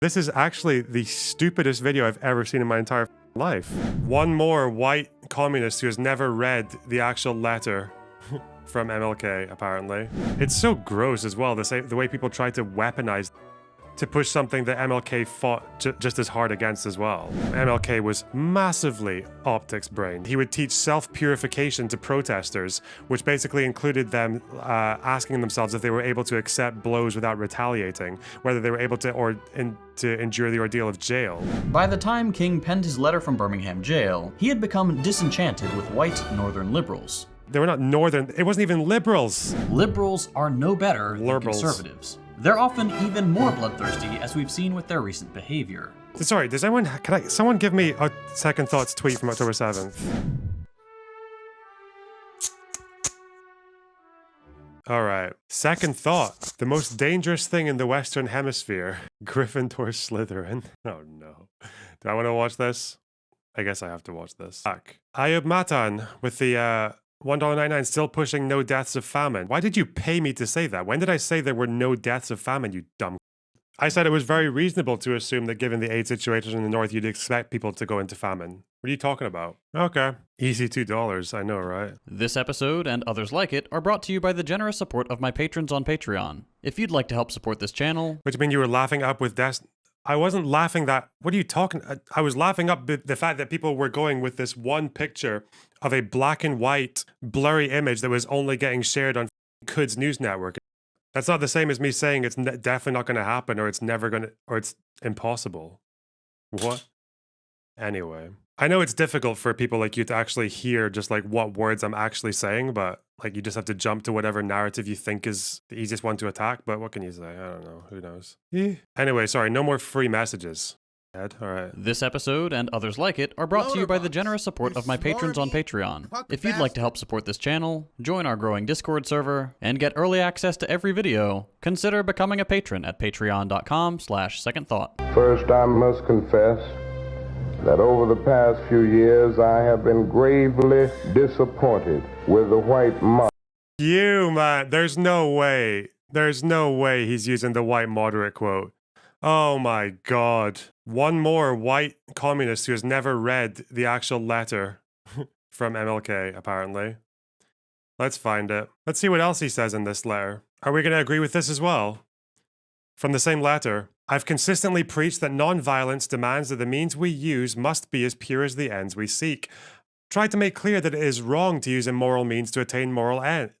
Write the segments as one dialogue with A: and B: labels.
A: This is actually the stupidest video I've ever seen in my entire life. One more white communist who has never read the actual letter from MLK, apparently. It's so gross as well, the way people try to weaponize to push something that MLK fought just as hard against as well. MLK was massively optics-brained. He would teach self-purification to protesters, which basically included them asking themselves if they were able to accept blows without retaliating, whether they were able to endure the ordeal of jail.
B: By the time King penned his letter from Birmingham jail, he had become disenchanted with white northern liberals.
A: They were not northern, it wasn't even liberals.
B: Liberals are no better than
A: Liberals.
B: conservatives. They're often even more bloodthirsty, as we've seen with their recent behavior.
A: Sorry, does anyone, someone give me a second thoughts tweet from October 7th? Alright, second thought. The most dangerous thing in the Western Hemisphere. Gryffindor Slytherin. Oh no. Do I want to watch this? I guess I have to watch this. Fuck. Ayub Matan with the $1.99 still pushing no deaths of famine. Why did you pay me to say that? When did I say there were no deaths of famine, you dumb? I said it was very reasonable to assume that given the aid situation in the north, you'd expect people to go into famine. What are you talking about? Okay. Easy $2, I know, right?
B: This episode and others like it are brought to you by the generous support of my patrons on Patreon. If you'd like to help support this channel...
A: What do you mean you were laughing up with death? I wasn't laughing that... What are you talking... I was laughing up the fact that people were going with this one picture of a black and white blurry image that was only getting shared on Quds News Network. That's not the same as me saying it's definitely not going to happen, or it's never going to, or it's impossible. What? Anyway. I know it's difficult for people like you to actually hear just like what words I'm actually saying, but like you just have to jump to whatever narrative you think is the easiest one to attack, but what can you say? I don't know. Who knows? Anyway, sorry, no more free messages. Ed, all right.
B: This episode and others like it are brought to you by the generous support of my patrons on Patreon. If you'd like to help support this channel, join our growing Discord server, and get early access to every video, consider becoming a patron at patreon.com/secondthought.
C: First, I must confess that over the past few years, I have been gravely disappointed with the white mob.
A: You, man, there's no way. There's no way he's using the white moderate quote. Oh my god. One more white communist who has never read the actual letter from MLK, apparently. Let's find it. Let's see what else he says in this letter. Are we going to agree with this as well? From the same letter. I've consistently preached that non-violence demands that the means we use must be as pure as the ends we seek. Tried to make clear that it is wrong to use immoral means to attain moral ends.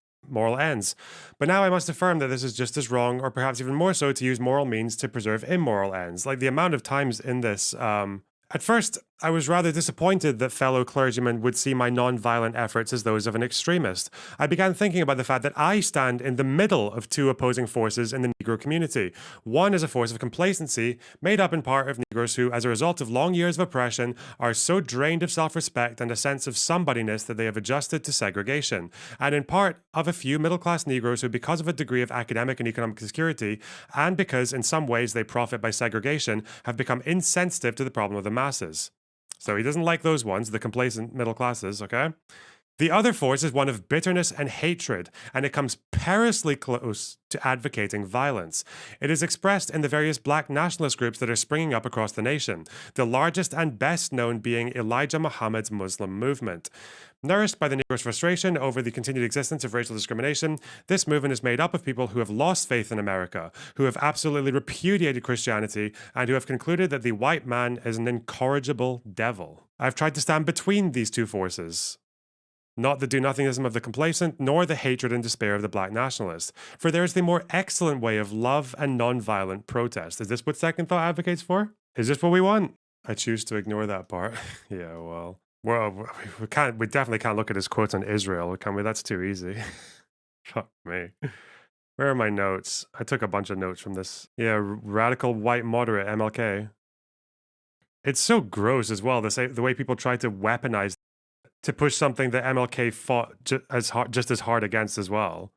A: But now I must affirm that this is just as wrong, or perhaps even more so, to use moral means to preserve immoral ends. Like the amount of times in this, at first, I was rather disappointed that fellow clergymen would see my non-violent efforts as those of an extremist. I began thinking about the fact that I stand in the middle of two opposing forces in the Negro community. One is a force of complacency, made up in part of Negroes who, as a result of long years of oppression, are so drained of self-respect and a sense of somebodyness that they have adjusted to segregation, and in part of a few middle-class Negroes who, because of a degree of academic and economic security, and because in some ways they profit by segregation, have become insensitive to the problem of the masses. So he doesn't like those ones, the complacent middle classes, okay? The other force is one of bitterness and hatred, and it comes perilously close to advocating violence. It is expressed in the various black nationalist groups that are springing up across the nation, the largest and best known being Elijah Muhammad's Muslim movement. Nourished by the Negro's frustration over the continued existence of racial discrimination, this movement is made up of people who have lost faith in America, who have absolutely repudiated Christianity, and who have concluded that the white man is an incorrigible devil. I've tried to stand between these two forces. Not the do-nothingism of the complacent, nor the hatred and despair of the black nationalist. For there is the more excellent way of love and non-violent protest. Is this what Second Thought advocates for? Is this what we want? I choose to ignore that part. Yeah, well... Well, we definitely can't look at his quotes on Israel, can we? That's too easy. Fuck me. Where are my notes? I took a bunch of notes from this. Yeah, radical white moderate MLK. It's so gross as well, the way people try to weaponize to push something that MLK fought just as hard against as well.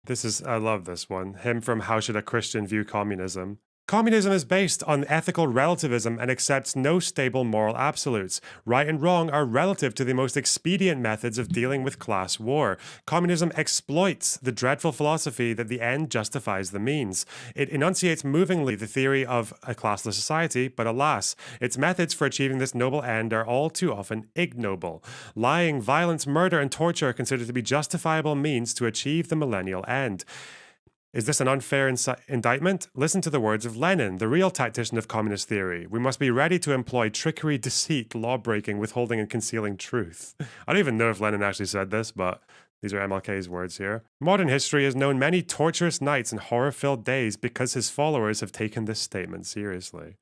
A: I love this one. Him from How Should a Christian View Communism? Communism is based on ethical relativism and accepts no stable moral absolutes. Right and wrong are relative to the most expedient methods of dealing with class war. Communism exploits the dreadful philosophy that the end justifies the means. It enunciates movingly the theory of a classless society, but alas, its methods for achieving this noble end are all too often ignoble. Lying, violence, murder, and torture are considered to be justifiable means to achieve the millennial end. Is this an unfair indictment? Listen to the words of Lenin, the real tactician of communist theory. We must be ready to employ trickery, deceit, law-breaking, withholding, and concealing truth. I don't even know if Lenin actually said this, but these are MLK's words here. Modern history has known many torturous nights and horror-filled days because his followers have taken this statement seriously.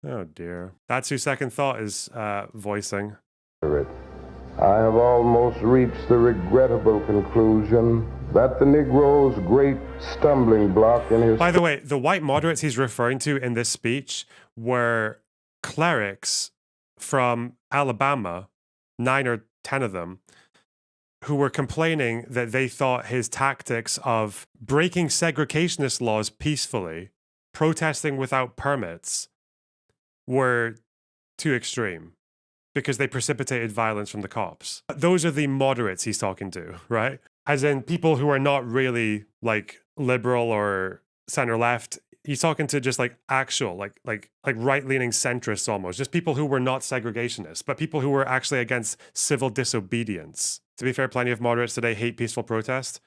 A: Oh dear. That's who Second Thought is voicing.
C: I have almost reached the regrettable conclusion that the Negro's great stumbling block in his...
A: By the way, the white moderates he's referring to in this speech were clerics from Alabama, 9 or 10 of them, who were complaining that they thought his tactics of breaking segregationist laws peacefully, protesting without permits, were too extreme, because they precipitated violence from the cops. Those are the moderates he's talking to, right? As in people who are not really like liberal or center left. He's talking to just like actual, like right-leaning centrists almost, just people who were not segregationists, but people who were actually against civil disobedience. To be fair, plenty of moderates today hate peaceful protest.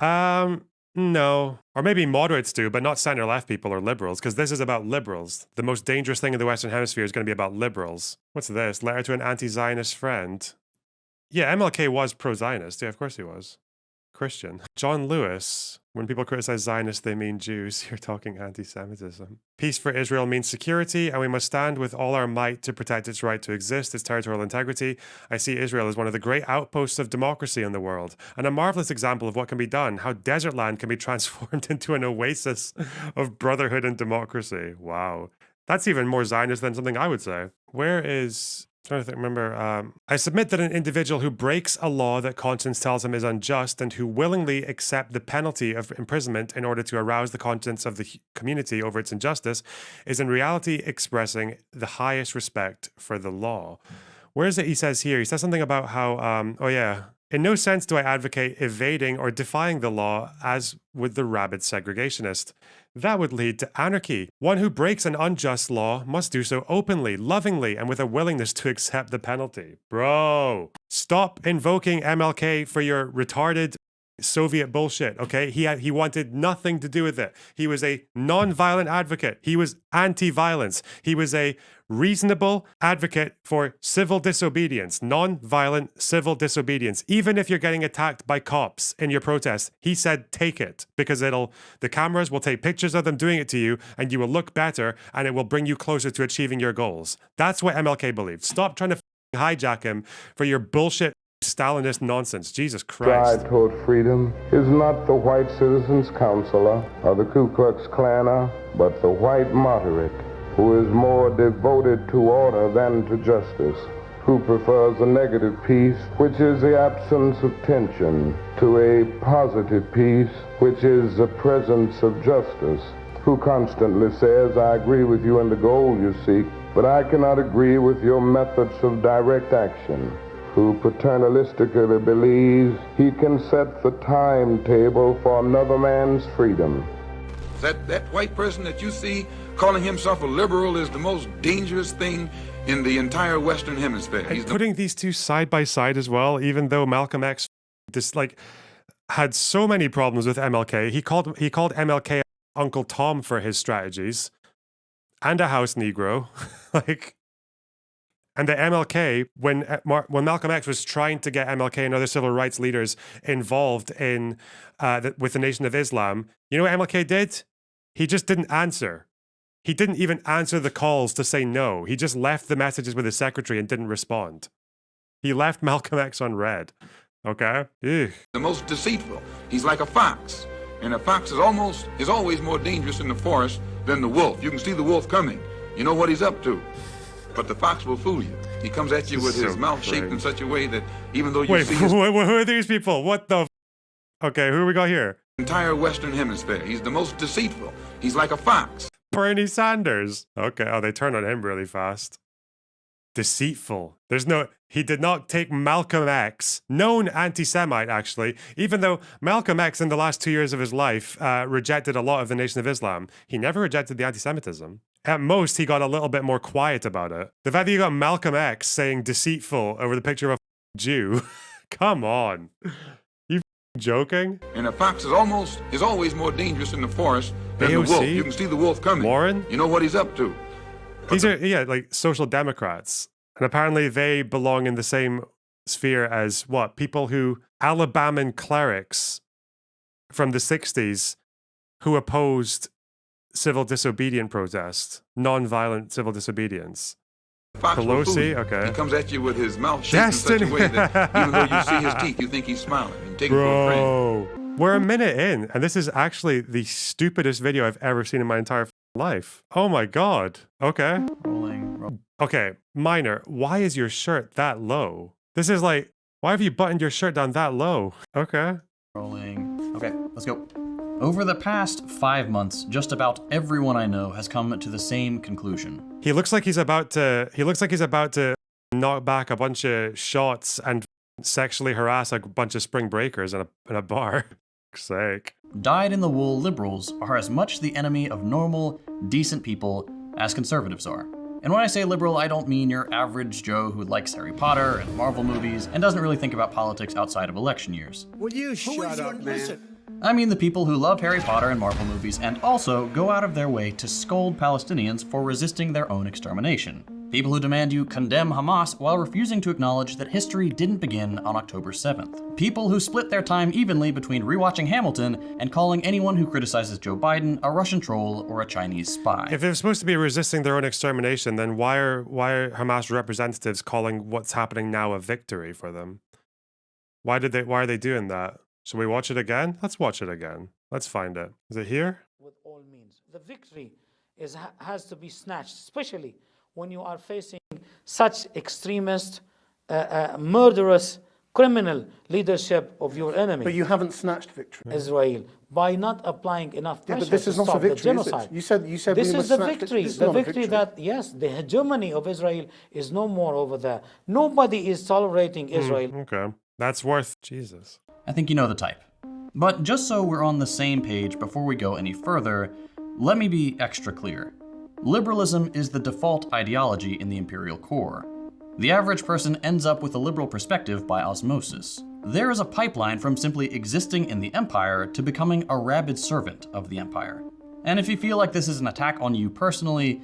A: No. Or maybe moderates do, but not center-left people or liberals, because this is about liberals. The most dangerous thing in the Western Hemisphere is going to be about liberals. What's this? Letter to an anti-Zionist friend. Yeah, MLK was pro-Zionist. Yeah, of course he was. Christian. John Lewis. When people criticize Zionists, they mean Jews. You're talking anti-Semitism. Peace for Israel means security, and we must stand with all our might to protect its right to exist, its territorial integrity. I see Israel as one of the great outposts of democracy in the world, and a marvelous example of what can be done, how desert land can be transformed into an oasis of brotherhood and democracy. Wow. That's even more Zionist than something I would say. Where is... trying to think, remember, I submit that an individual who breaks a law that conscience tells him is unjust and who willingly accept the penalty of imprisonment in order to arouse the conscience of the community over its injustice is in reality expressing the highest respect for the law. Where is it he says here? He says something about how, oh yeah, in no sense do I advocate evading or defying the law as with the rabid segregationist. That would lead to anarchy. One who breaks an unjust law must do so openly, lovingly, and with a willingness to accept the penalty. Bro, stop invoking MLK for your retarded Soviet bullshit, okay? He wanted nothing to do with it. He was a non-violent advocate. He was anti-violence. He was a reasonable advocate for civil disobedience, non-violent civil disobedience. Even if you're getting attacked by cops in your protest, he said take it, because the cameras will take pictures of them doing it to you and you will look better and it will bring you closer to achieving your goals. That's what MLK believed. Stop trying to hijack him for your bullshit Stalinist nonsense. Jesus Christ.
C: Stride toward freedom is not the white citizens' counselor or the Ku Klux Klaner, but the white moderate, who is more devoted to order than to justice, who prefers a negative peace, which is the absence of tension, to a positive peace, which is the presence of justice, who constantly says, I agree with you in the goal you seek, but I cannot agree with your methods of direct action, who paternalistically believes he can set the timetable for another man's freedom.
D: That white person that you see calling himself a liberal is the most dangerous thing in the entire Western Hemisphere.
A: And putting these two side by side as well, even though Malcolm X had so many problems with MLK, he called MLK Uncle Tom for his strategies, and a house Negro, and the MLK, when Malcolm X was trying to get MLK and other civil rights leaders involved in with the Nation of Islam, you know what MLK did? He just didn't answer. He didn't even answer the calls to say no. He just left the messages with his secretary and didn't respond. He left Malcolm X unread. Okay? Ugh.
D: The most deceitful. He's like a fox. And a fox is always more dangerous in the forest than the wolf. You can see the wolf coming. You know what he's up to. But the fox will fool you. He comes at you with his mouth shaped in such a way that even though you see his...
A: Who are these people? What the... Okay, who we got here?
D: Entire Western Hemisphere. He's the most deceitful. He's like a fox.
A: Bernie Sanders. Okay. Oh, they turned on him really fast. Deceitful. He did not take Malcolm X, known anti-Semite actually, even though Malcolm X in the last 2 years of his life rejected a lot of the Nation of Islam. He never rejected the anti-Semitism. At most, he got a little bit more quiet about it. The fact that you got Malcolm X saying deceitful over the picture of a Jew, come on. You joking?
D: And a fox is always more dangerous in the forest than the
A: AOC?
D: wolf. You can see the wolf coming.
A: Warren?
D: You know what he's up to.
A: These are, like social democrats. And apparently they belong in the same sphere as what? People who, Alabaman clerics from the 60s who opposed civil disobedient protest, non-violent civil disobedience.
D: Fox will fool
A: Pelosi,
D: you.
A: okay.
D: He comes at you with his mouth shaped in such a way that even though you see his teeth, you think he's smiling. You take him for a friend.
A: Bro, we're a minute in, and this is actually the stupidest video I've ever seen in my entire life. Oh my god. Okay.
B: Rolling.
A: Okay, Minor, why is your shirt that low? This is like, why have you buttoned your shirt down that low? Okay.
B: Rolling. Okay, let's go. Over the past 5 months, just about everyone I know has come to the same conclusion.
A: He looks like he's about to knock back a bunch of shots and sexually harass a bunch of spring breakers in a bar. For sake.
B: Dyed-in-the-wool liberals are as much the enemy of normal, decent people as conservatives are. And when I say liberal, I don't mean your average Joe who likes Harry Potter and Marvel movies and doesn't really think about politics outside of election years.
E: Will you shut up, man?
B: I mean the people who love Harry Potter and Marvel movies and also go out of their way to scold Palestinians for resisting their own extermination. People who demand you condemn Hamas while refusing to acknowledge that history didn't begin on October 7th. People who split their time evenly between rewatching Hamilton and calling anyone who criticizes Joe Biden a Russian troll or a Chinese spy.
A: If they're supposed to be resisting their own extermination, then why are Hamas representatives calling what's happening now a victory for them? Why are they doing that? Should we watch it again? Let's watch it again. Let's find it. Is it here?
F: With all means. The victory has to be snatched, especially when you are facing such extremist, murderous, criminal leadership of your enemy.
E: But you haven't snatched victory.
F: Israel, by not applying enough pressure
E: but this
F: to
E: is not
F: stop
E: a victory,
F: the genocide.
E: is it? You said
F: this
E: we
F: is
E: must
F: the
E: snatch
F: victory.
E: This is
F: The
E: not a
F: victory that, yes, the hegemony of Israel is no more over there. Nobody is tolerating Israel.
A: Okay. That's worth Jesus.
B: I think you know the type. But just so we're on the same page before we go any further, let me be extra clear. Liberalism is the default ideology in the imperial core. The average person ends up with a liberal perspective by osmosis. There is a pipeline from simply existing in the empire to becoming a rabid servant of the empire. And if you feel like this is an attack on you personally,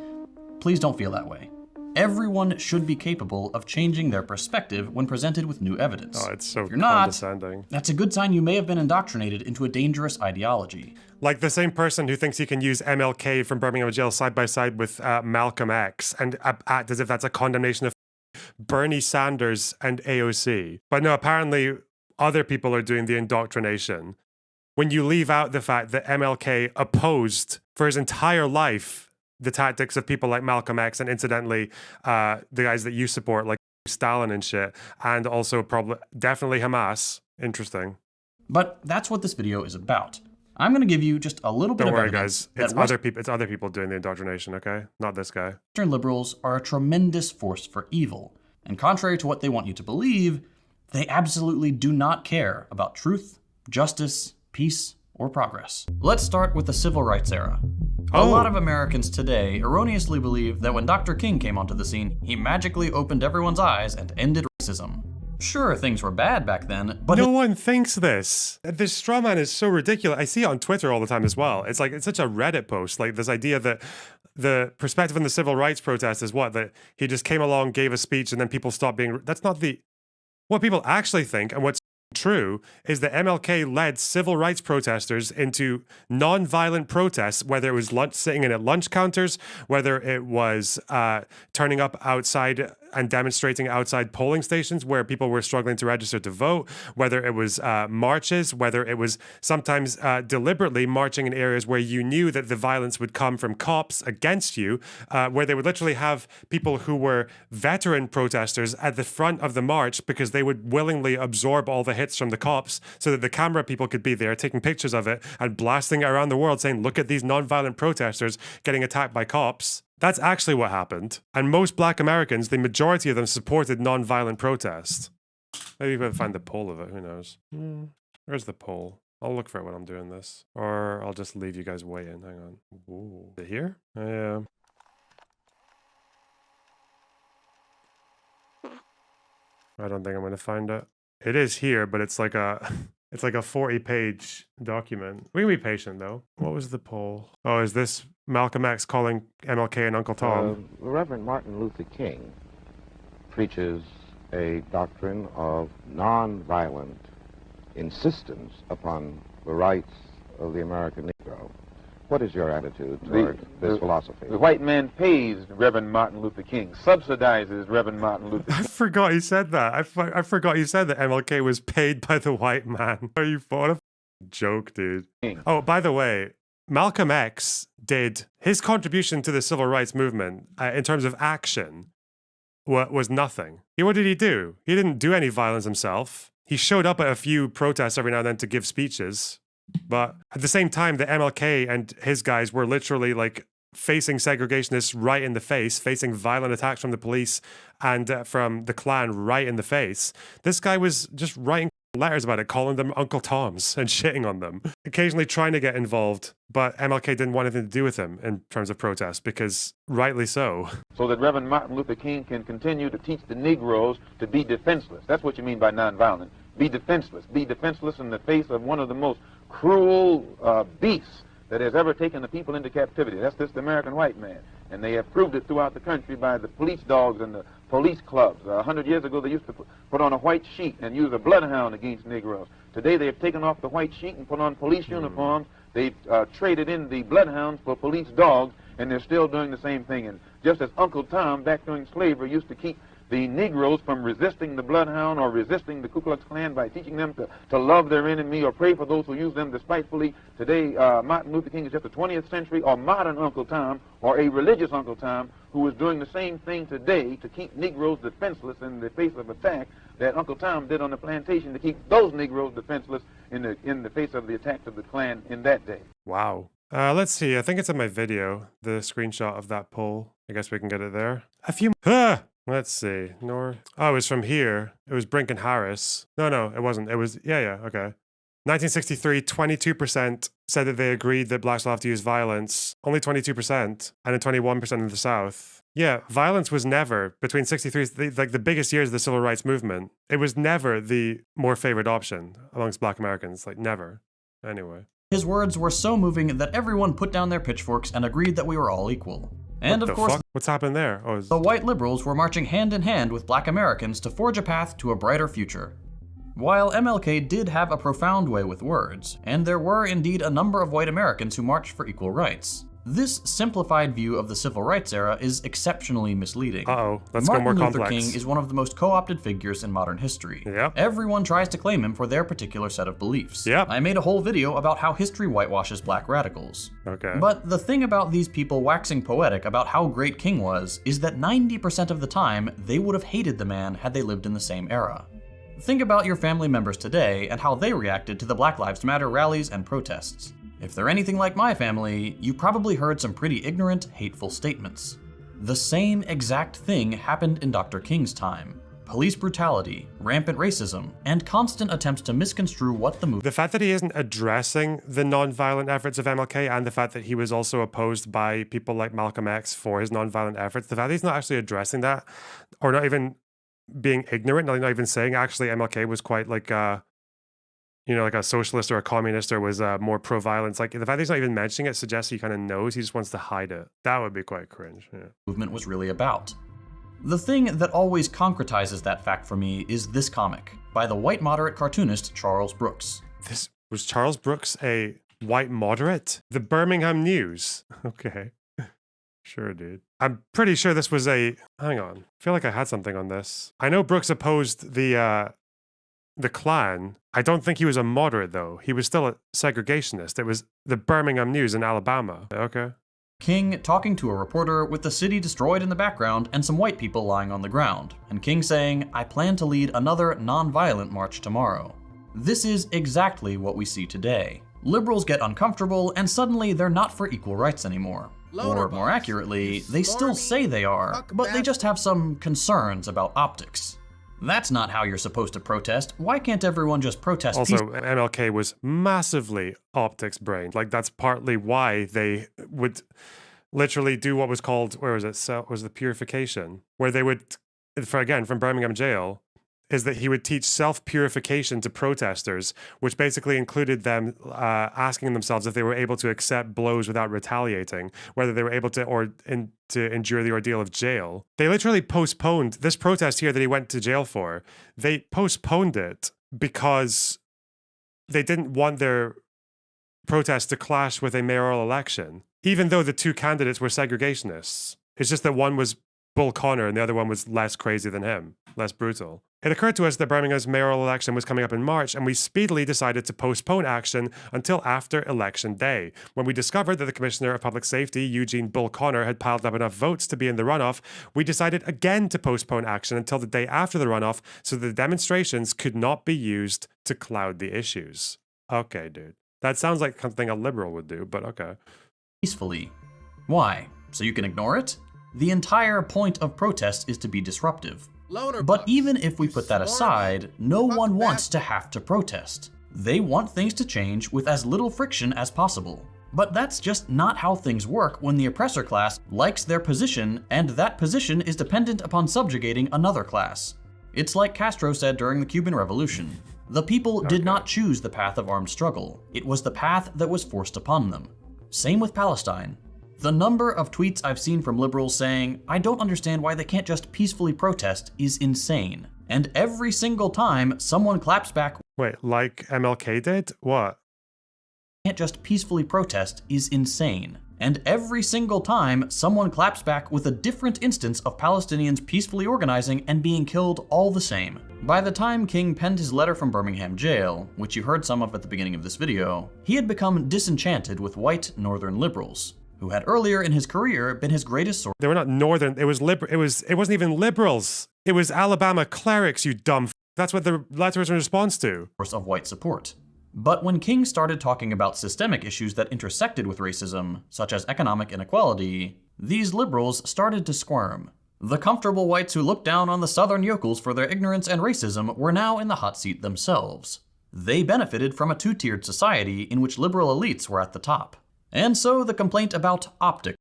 B: please don't feel that way. Everyone should be capable of changing their perspective when presented with new evidence.
A: Oh, it's so
B: if you're not,
A: condescending.
B: that's a good sign you may have been indoctrinated into a dangerous ideology.
A: Like the same person who thinks he can use MLK from Birmingham jail side by side with Malcolm X and act as if that's a condemnation of Bernie Sanders and AOC. But no, apparently other people are doing the indoctrination. When you leave out the fact that MLK opposed for his entire life the tactics of people like Malcolm X and incidentally the guys that you support like Stalin and shit, and also probably definitely Hamas. Interesting.
B: But that's what this video is about. I'm going to give you just a little bit
A: Don't
B: of
A: worry,
B: evidence
A: guys. It's
B: that
A: other people doing the indoctrination, okay? Not this guy.
B: Western liberals are a tremendous force for evil. And contrary to what they want you to believe, they absolutely do not care about truth, justice, peace, or progress. Let's start with the civil rights era. A lot of Americans today erroneously believe that when Dr. King came onto the scene, he magically opened everyone's eyes and ended racism. Sure, things were bad back then, but
A: no one thinks this. This straw man is so ridiculous. I see it on Twitter all the time as well. It's like, it's such a Reddit post. Like this idea that the perspective on the civil rights protest is what? That he just came along, gave a speech, and then people stopped being... That's not what people actually think, and what's true is that MLK led civil rights protesters into non-violent protests, whether it was sitting in at lunch counters, whether it was turning up outside and demonstrating outside polling stations where people were struggling to register to vote, whether it was marches, whether it was sometimes deliberately marching in areas where you knew that the violence would come from cops against you, where they would literally have people who were veteran protesters at the front of the march because they would willingly absorb all the hits from the cops so that the camera people could be there taking pictures of it and blasting it around the world saying, look at these non-violent protesters getting attacked by cops. That's actually what happened. And most black Americans, the majority of them supported non-violent protest. Maybe we'll find the poll of it, who knows? Where's the poll? I'll look for it when I'm doing this. Or I'll just leave you guys waiting. Hang on. Ooh. Is it here? Yeah. I don't think I'm gonna find it. It is here, but it's like a it's like a 40-page document. We can be patient though. What was the poll? Oh, is this Malcolm X calling MLK and Uncle Tom?
C: The Reverend Martin Luther King preaches a doctrine of nonviolent insistence upon the rights of the American Negro. What is your attitude toward this philosophy?
G: The white man pays Reverend Martin Luther King, subsidizes Reverend Martin Luther King.
A: I forgot you said that. I forgot you said that MLK was paid by the white man. Are you what a joke, dude? Oh, by the way, Malcolm X did his contribution to the civil rights movement in terms of action was nothing. What did he do? He didn't do any violence himself. He showed up at a few protests every now and then to give speeches. But at the same time, the MLK and his guys were literally like facing segregationists right in the face, facing violent attacks from the police and from the Klan right in the face. This guy was just writing letters about it, calling them Uncle Toms and shitting on them, occasionally trying to get involved. But MLK didn't want anything to do with him in terms of protest, because rightly so.
G: So that Reverend Martin Luther King can continue to teach the Negroes to be defenseless. That's what you mean by nonviolent. Be defenseless. Be defenseless in the face of one of the most cruel beasts that has ever taken the people into captivity. That's this American white man. And they have proved it throughout the country by the police dogs and the police clubs. 100 years ago, they used to put on a white sheet and use a bloodhound against Negroes. Today, they have taken off the white sheet and put on police uniforms. They've traded in the bloodhounds for police dogs, and they're still doing the same thing. And just as Uncle Tom, back during slavery, used to keep the Negroes from resisting the bloodhound or resisting the Ku Klux Klan by teaching them to love their enemy or pray for those who use them despitefully. Today, Martin Luther King is just a 20th century or modern Uncle Tom or a religious Uncle Tom who is doing the same thing today to keep Negroes defenseless in the face of attack that Uncle Tom did on the plantation to keep those Negroes defenseless in the face of the attacks of the Klan in that day.
A: Wow. Let's see. I think it's in my video, the screenshot of that poll. I guess we can get it there. A few... Let's see. Oh, it was from here. It was Brink and Harris. No, it wasn't. It was, yeah, okay. 1963, 22% said that they agreed that blacks will have to use violence. Only 22%, and then 21% in the South. Yeah, violence was never, between 63, like the biggest years of the civil rights movement, it was never the more favored option amongst black Americans. Like, never. Anyway.
B: His words were so moving that everyone put down their pitchforks and agreed that we were all equal. And of course,
A: what's happened there?
B: The white liberals were marching hand in hand with black Americans to forge a path to a brighter future. While MLK did have a profound way with words, and there were indeed a number of white Americans who marched for equal rights, this simplified view of the civil rights era is exceptionally misleading.
A: Let's go more complex.
B: Martin Luther King is one of the most co-opted figures in modern history.
A: Yep.
B: Everyone tries to claim him for their particular set of beliefs.
A: Yep.
B: I made a whole video about how history whitewashes black radicals.
A: Okay.
B: But the thing about these people waxing poetic about how great King was is that 90% of the time, they would have hated the man had they lived in the same era. Think about your family members today and how they reacted to the Black Lives Matter rallies and protests. If they're anything like my family, you probably heard some pretty ignorant, hateful statements. The same exact thing happened in Dr. King's time. Police brutality, rampant racism, and constant attempts to misconstrue what the movement...
A: The fact that he isn't addressing the non-violent efforts of MLK and the fact that he was also opposed by people like Malcolm X for his non-violent efforts, the fact that he's not actually addressing that, or not even being ignorant, not even saying actually MLK was quite like like a socialist or a communist or was more pro-violence. Like the fact that he's not even mentioning it suggests he kind of knows, he just wants to hide it. That would be quite cringe. Yeah.
B: Movement was really about. The thing that always concretizes that fact for me is this comic by the white moderate cartoonist Charles Brooks.
A: This was Charles Brooks a white moderate? The Birmingham News. Okay. Sure, dude. I'm pretty sure this was a... Hang on. I feel like I had something on this. I know Brooks opposed the Klan. I don't think he was a moderate, though. He was still a segregationist. It was the Birmingham News in Alabama. Okay.
B: King talking to a reporter with the city destroyed in the background and some white people lying on the ground, and King saying, "I plan to lead another non-violent march tomorrow." This is exactly what we see today. Liberals get uncomfortable and suddenly they're not for equal rights anymore. Or more accurately, they still say they are, but they just have some concerns about optics. That's not how you're supposed to protest. Why can't everyone just protest
A: Also, MLK was massively optics brained. Like, that's partly why they would literally do what was called, where was it? So, was the purification, where they would, from Birmingham jail, is that he would teach self-purification to protesters, which basically included them asking themselves if they were able to accept blows without retaliating, whether they were able to to endure the ordeal of jail. They literally postponed this protest here that he went to jail for. They postponed it because they didn't want their protest to clash with a mayoral election, even though the two candidates were segregationists. It's just that one was Bull Connor and the other one was less crazy than him, less brutal. It occurred to us that Birmingham's mayoral election was coming up in March, and we speedily decided to postpone action until after Election Day. When we discovered that the Commissioner of Public Safety, Eugene Bull Connor, had piled up enough votes to be in the runoff, we decided again to postpone action until the day after the runoff so that the demonstrations could not be used to cloud the issues. Okay, dude. That sounds like something a liberal would do, but okay.
B: peacefully. Why? So you can ignore it? The entire point of protest is to be disruptive. But even if we put that aside, no one wants to have to protest. They want things to change with as little friction as possible. But that's just not how things work when the oppressor class likes their position, and that position is dependent upon subjugating another class. It's like Castro said during the Cuban Revolution. The people did not choose the path of armed struggle. It was the path that was forced upon them. Same with Palestine. The number of tweets I've seen from liberals saying, "I don't understand why they can't just peacefully protest," is insane. And every single time someone claps back,
A: Wait, like MLK did? What?
B: "Can't just peacefully protest," is insane. And every single time someone claps back with a different instance of Palestinians peacefully organizing and being killed all the same. By the time King penned his letter from Birmingham jail, which you heard some of at the beginning of this video, he had become disenchanted with white northern liberals, who had earlier in his career been his greatest source
A: They were not northern. It was it wasn't even liberals. It was Alabama clerics, you dumb That's what the letter was in response to.
B: of white support. But when King started talking about systemic issues that intersected with racism, such as economic inequality, these liberals started to squirm. The comfortable whites who looked down on the southern yokels for their ignorance and racism were now in the hot seat themselves. They benefited from a two-tiered society in which liberal elites were at the top. And so the complaint about optics.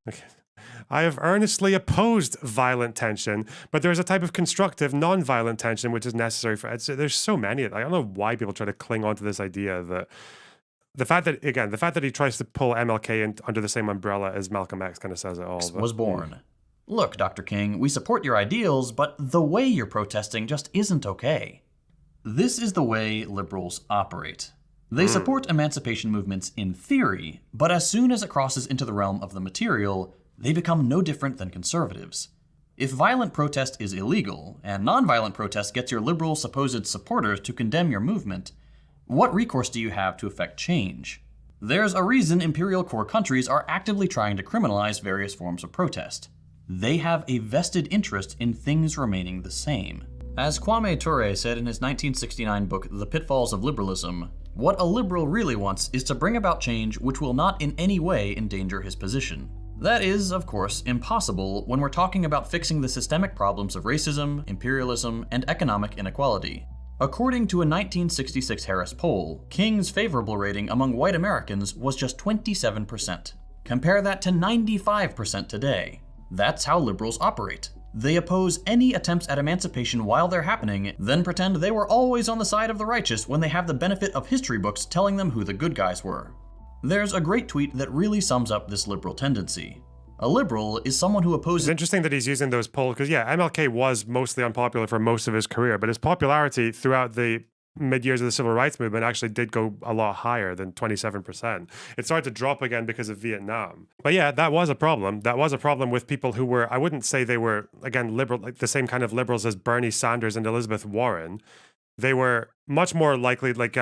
A: I have earnestly opposed violent tension, but there is a type of constructive, non-violent tension which is necessary for it. There's so many. I don't know why people try to cling on to this idea that the fact that he tries to pull MLK under the same umbrella as Malcolm X kind of says it all.
B: Was born. Look, Dr. King, we support your ideals, but the way you're protesting just isn't okay. This is the way liberals operate. They support emancipation movements in theory, but as soon as it crosses into the realm of the material, they become no different than conservatives. If violent protest is illegal, and nonviolent protest gets your liberal supposed supporters to condemn your movement, what recourse do you have to effect change? There's a reason imperial core countries are actively trying to criminalize various forms of protest. They have a vested interest in things remaining the same. As Kwame Ture said in his 1969 book, The Pitfalls of Liberalism, what a liberal really wants is to bring about change which will not in any way endanger his position. That is, of course, impossible when we're talking about fixing the systemic problems of racism, imperialism, and economic inequality. According to a 1966 Harris poll, King's favorable rating among white Americans was just 27%. Compare that to 95% today. That's how liberals operate. They oppose any attempts at emancipation while they're happening, then pretend they were always on the side of the righteous when they have the benefit of history books telling them who the good guys were. There's a great tweet that really sums up this liberal tendency. A liberal is someone who opposes—
A: It's interesting that he's using those polls, because yeah, MLK was mostly unpopular for most of his career, but his popularity throughout the mid-years of the civil rights movement actually did go a lot higher than 27%. It started to drop again because of Vietnam. But yeah, that was a problem. That was a problem with people who were, I wouldn't say they were, again, liberal, like the same kind of liberals as Bernie Sanders and Elizabeth Warren. They were much more likely, like,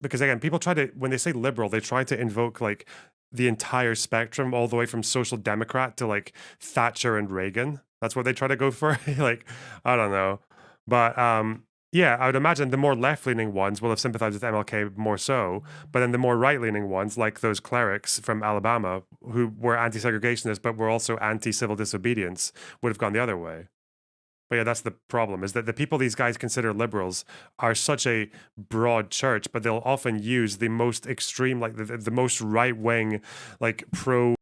A: because again, people try to, when they say liberal, they try to invoke like the entire spectrum, all the way from social democrat to like Thatcher and Reagan. That's what they try to go for. Like, I don't know. But yeah, I would imagine the more left-leaning ones will have sympathized with MLK more so, but then the more right-leaning ones, like those clerics from Alabama who were anti-segregationists but were also anti-civil disobedience, would have gone the other way. But yeah, that's the problem, is that the people these guys consider liberals are such a broad church, but they'll often use the most extreme, like the most right-wing, like pro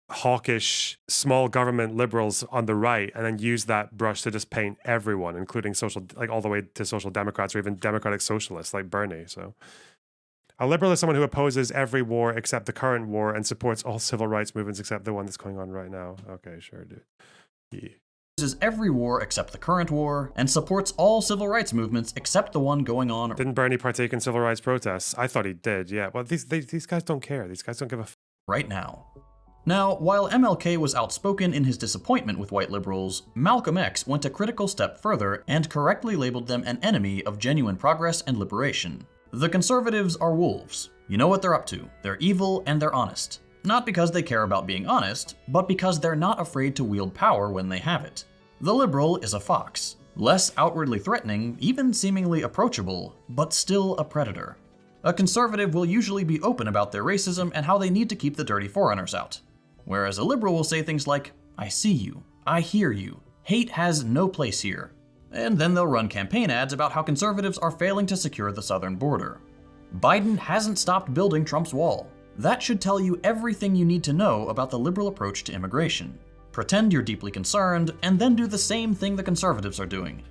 A: hawkish small government liberals on the right, and then use that brush to just paint everyone, including social, like all the way to social democrats or even democratic socialists like Bernie. So a liberal is someone who opposes every war except the current war and supports all civil rights movements except the one that's going on right now. Okay, sure, dude. Yeah.
B: Opposes every war except the current war and supports all civil rights movements except the one going on.
A: Didn't Bernie partake in civil rights protests? I thought he did. Yeah. Well, these guys don't care. These guys don't give a
B: right now. Now, while MLK was outspoken in his disappointment with white liberals, Malcolm X went a critical step further and correctly labeled them an enemy of genuine progress and liberation. The conservatives are wolves. You know what they're up to. They're evil and they're honest. Not because they care about being honest, but because they're not afraid to wield power when they have it. The liberal is a fox. Less outwardly threatening, even seemingly approachable, but still a predator. A conservative will usually be open about their racism and how they need to keep the dirty foreigners out. Whereas a liberal will say things like, I see you, I hear you, hate has no place here. And then they'll run campaign ads about how conservatives are failing to secure the southern border. Biden hasn't stopped building Trump's wall. That should tell you everything you need to know about the liberal approach to immigration. Pretend you're deeply concerned, and then do the same thing the conservatives are doing.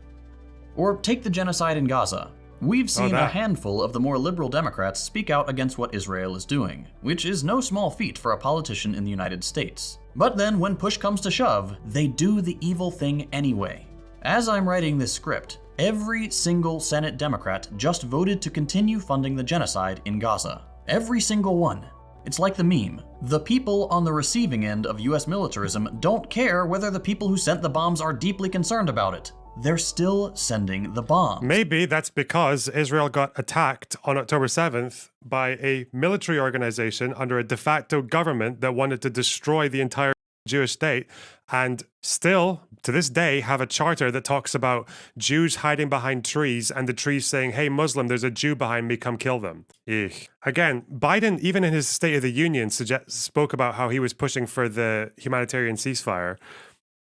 B: Or take the genocide in Gaza. We've seen a handful of the more liberal Democrats speak out against what Israel is doing, which is no small feat for a politician in the United States. But then when push comes to shove, they do the evil thing anyway. As I'm writing this script, every single Senate Democrat just voted to continue funding the genocide in Gaza. Every single one. It's like the meme. The people on the receiving end of US militarism don't care whether the people who sent the bombs are deeply concerned about it. They're still sending the bombs.
A: Maybe that's because Israel got attacked on October 7th by a military organization under a de facto government that wanted to destroy the entire Jewish state, and still, to this day, have a charter that talks about Jews hiding behind trees and the trees saying, hey, Muslim, there's a Jew behind me, come kill them. Eek. Again, Biden, even in his State of the Union, spoke about how he was pushing for the humanitarian ceasefire,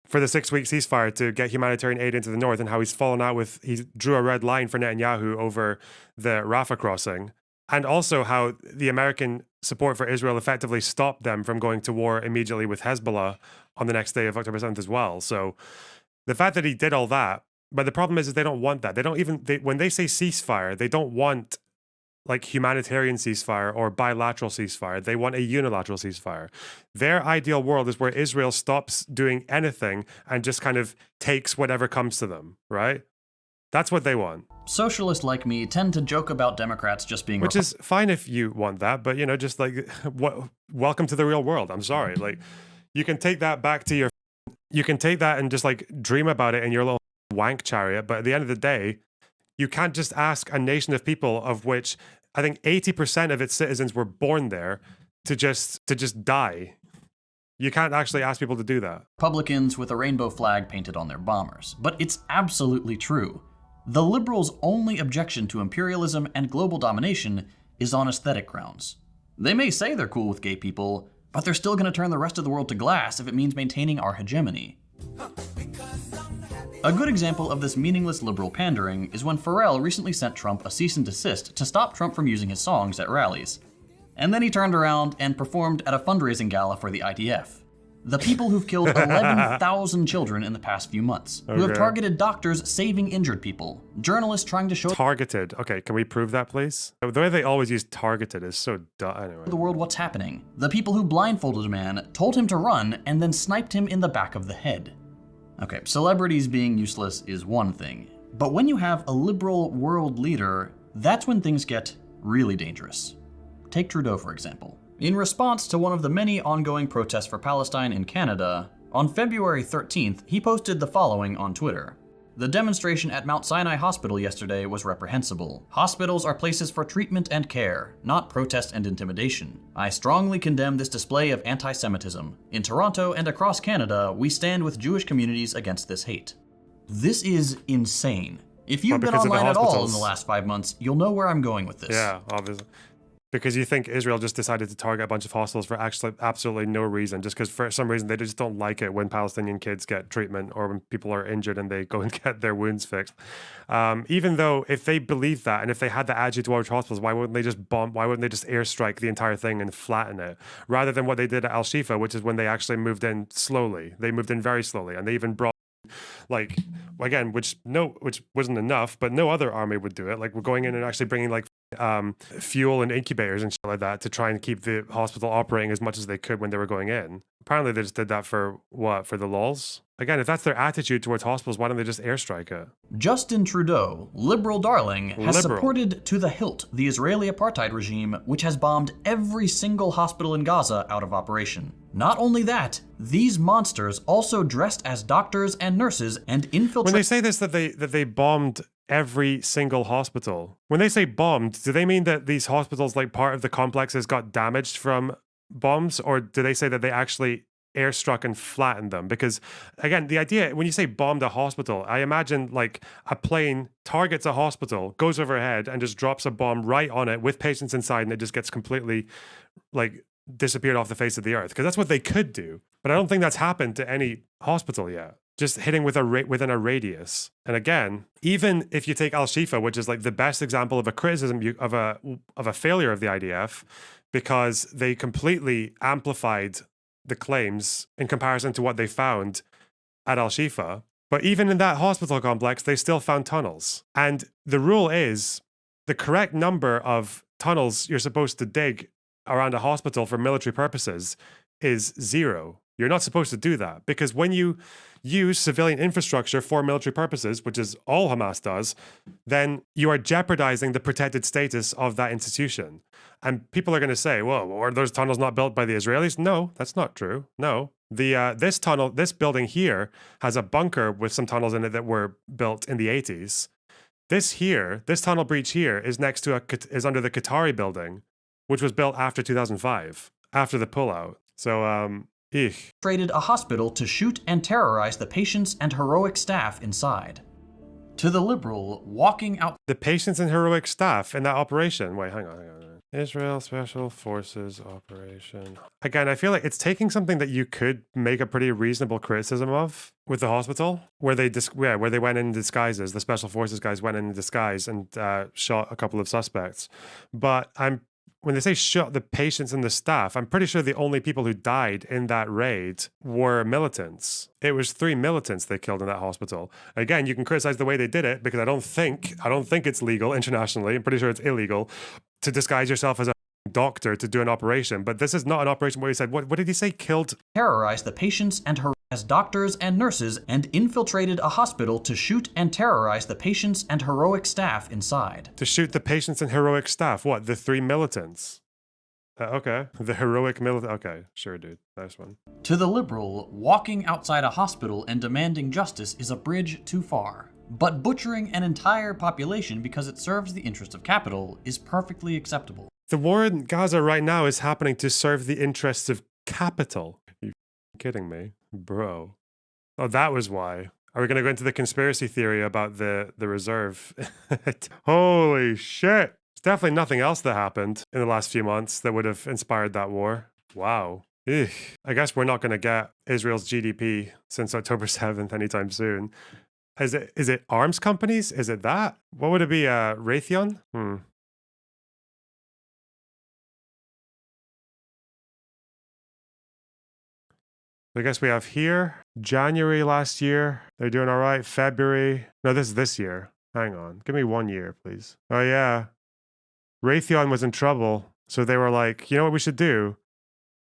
A: for the 6-week ceasefire to get humanitarian aid into the north, and how he's fallen out with, he drew a red line for Netanyahu over the Rafah crossing, and also how the American support for Israel effectively stopped them from going to war immediately with Hezbollah on the next day of October 7th as well. So the fact that he did all that, but the problem is they don't want that. They don't even, when they say ceasefire, they don't want like humanitarian ceasefire or bilateral ceasefire. They want a unilateral ceasefire. Their ideal world is where Israel stops doing anything and just kind of takes whatever comes to them, right? That's what they want.
B: Socialists like me tend to joke about Democrats just being...
A: Which is fine if you want that, but, you know, just like, welcome to the real world. I'm sorry. Like, you can take that back to your... You can take that and just, like, dream about it in your little wank chariot, but at the end of the day, you can't just ask a nation of people of which I think 80% of its citizens were born there to just die. You can't actually ask people to do that.
B: Republicans with a rainbow flag painted on their bombers. But it's absolutely true. The liberals' only objection to imperialism and global domination is on aesthetic grounds. They may say they're cool with gay people, but they're still going to turn the rest of the world to glass if it means maintaining our hegemony. A good example of this meaningless liberal pandering is when Pharrell recently sent Trump a cease and desist to stop Trump from using his songs at rallies. And then he turned around and performed at a fundraising gala for the IDF. The people who've killed 11,000 children in the past few months, who have targeted doctors saving injured people, journalists trying to show
A: targeted. Okay, can we prove that, please? The way they always use targeted is so dumb. Anyway.
B: The world what's happening. The people who blindfolded a man, told him to run, and then sniped him in the back of the head. Okay, celebrities being useless is one thing, But when you have a liberal world leader, that's when things get really dangerous. Take Trudeau, for example. In response to one of the many ongoing protests for Palestine in Canada, on February 13th, he posted the following on Twitter. The demonstration at Mount Sinai Hospital yesterday was reprehensible. Hospitals are places for treatment and care, not protest and intimidation. I strongly condemn this display of anti-Semitism. In Toronto and across Canada, we stand with Jewish communities against this hate. This is insane. If you've been online at all in the last 5 months, you'll know where I'm going with this.
A: Yeah, obviously. Because you think Israel just decided to target a bunch of hospitals for actually absolutely no reason, just because for some reason they just don't like it when Palestinian kids get treatment or when people are injured and they go and get their wounds fixed. Even though if they believed that and if they had the attitude towards hospitals, why wouldn't they just bomb? Why wouldn't they just airstrike the entire thing and flatten it, rather than what they did at Al Shifa, which is when they actually moved in slowly. They moved in very slowly, and they even brought, like, again, which wasn't enough, but no other army would do it. Like, we're going in and actually bringing like fuel and incubators and shit like that to try and keep the hospital operating as much as they could when they were going in. Apparently they just did that for what? For the lulz? Again, if that's their attitude towards hospitals, why don't they just airstrike it?
B: Justin Trudeau, liberal darling, has supported to the hilt the Israeli apartheid regime, which has bombed every single hospital in Gaza out of operation. Not only that, these monsters also dressed as doctors and nurses and infiltrated.
A: When they say this, that they bombed every single hospital. When they say bombed, do they mean that these hospitals, like part of the complexes, got damaged from bombs, or do they say that they actually airstruck and flattened them? Because again, the idea, when you say bombed a hospital, I imagine like a plane targets a hospital, goes overhead and just drops a bomb right on it with patients inside, and it just gets completely like disappeared off the face of the earth. Because that's what they could do, but I don't think that's happened to any hospital yet. Just hitting with within a radius. And again, even if you take Al Shifa, which is like the best example of a criticism of a failure of the IDF, because they completely amplified the claims in comparison to what they found at Al Shifa. But even in that hospital complex, they still found tunnels. And the rule is the correct number of tunnels you're supposed to dig around a hospital for military purposes is 0. You're not supposed to do that, because when you use civilian infrastructure for military purposes, which is all Hamas does, then you are jeopardizing the protected status of that institution. And people are going to say, well, were those tunnels not built by the Israelis? No, that's not true. No. This building here has a bunker with some tunnels in it that were built in the 80s. This tunnel breach here is is under the Qatari building, which was built after 2005, after the pullout. So,
B: traded a hospital to shoot and terrorize the patients and heroic staff inside. To the liberal, walking out...
A: The patients and heroic staff in that operation. Wait, hang on. Israel Special Forces Operation. Again, I feel like it's taking something that you could make a pretty reasonable criticism of with the hospital, where they went in disguises. The Special Forces guys went in disguise and shot a couple of suspects. But when they say shot the patients and the staff, I'm pretty sure the only people who died in that raid were militants. It was 3 militants they killed in that hospital. Again, you can criticize the way they did it, because I don't think it's legal internationally. I'm pretty sure it's illegal to disguise yourself as a doctor to do an operation. But this is not an operation where he said, what did he say? Killed?
B: Terrorized the patients and as doctors and nurses and infiltrated a hospital to shoot and terrorize the patients and heroic staff inside.
A: To shoot the patients and heroic staff? What, the 3 militants? Okay. The heroic militant. Okay, sure, dude. Nice one.
B: To the liberal, walking outside a hospital and demanding justice is a bridge too far. But butchering an entire population because it serves the interest of capital is perfectly acceptable.
A: The war in Gaza right now is happening to serve the interests of capital. Are you kidding me? Bro. Oh, that was why. Are we going to go into the conspiracy theory about the reserve? Holy shit. There's definitely nothing else that happened in the last few months that would have inspired that war. Wow. Ugh. I guess we're not going to get Israel's GDP since October 7th anytime soon. Is it arms companies? Is it that? What would it be? Raytheon? I guess we have here, January last year. They're doing all right. February. No, this is this year. Hang on. Give me 1 year, please. Oh, yeah. Raytheon was in trouble. So they were like, you know what we should do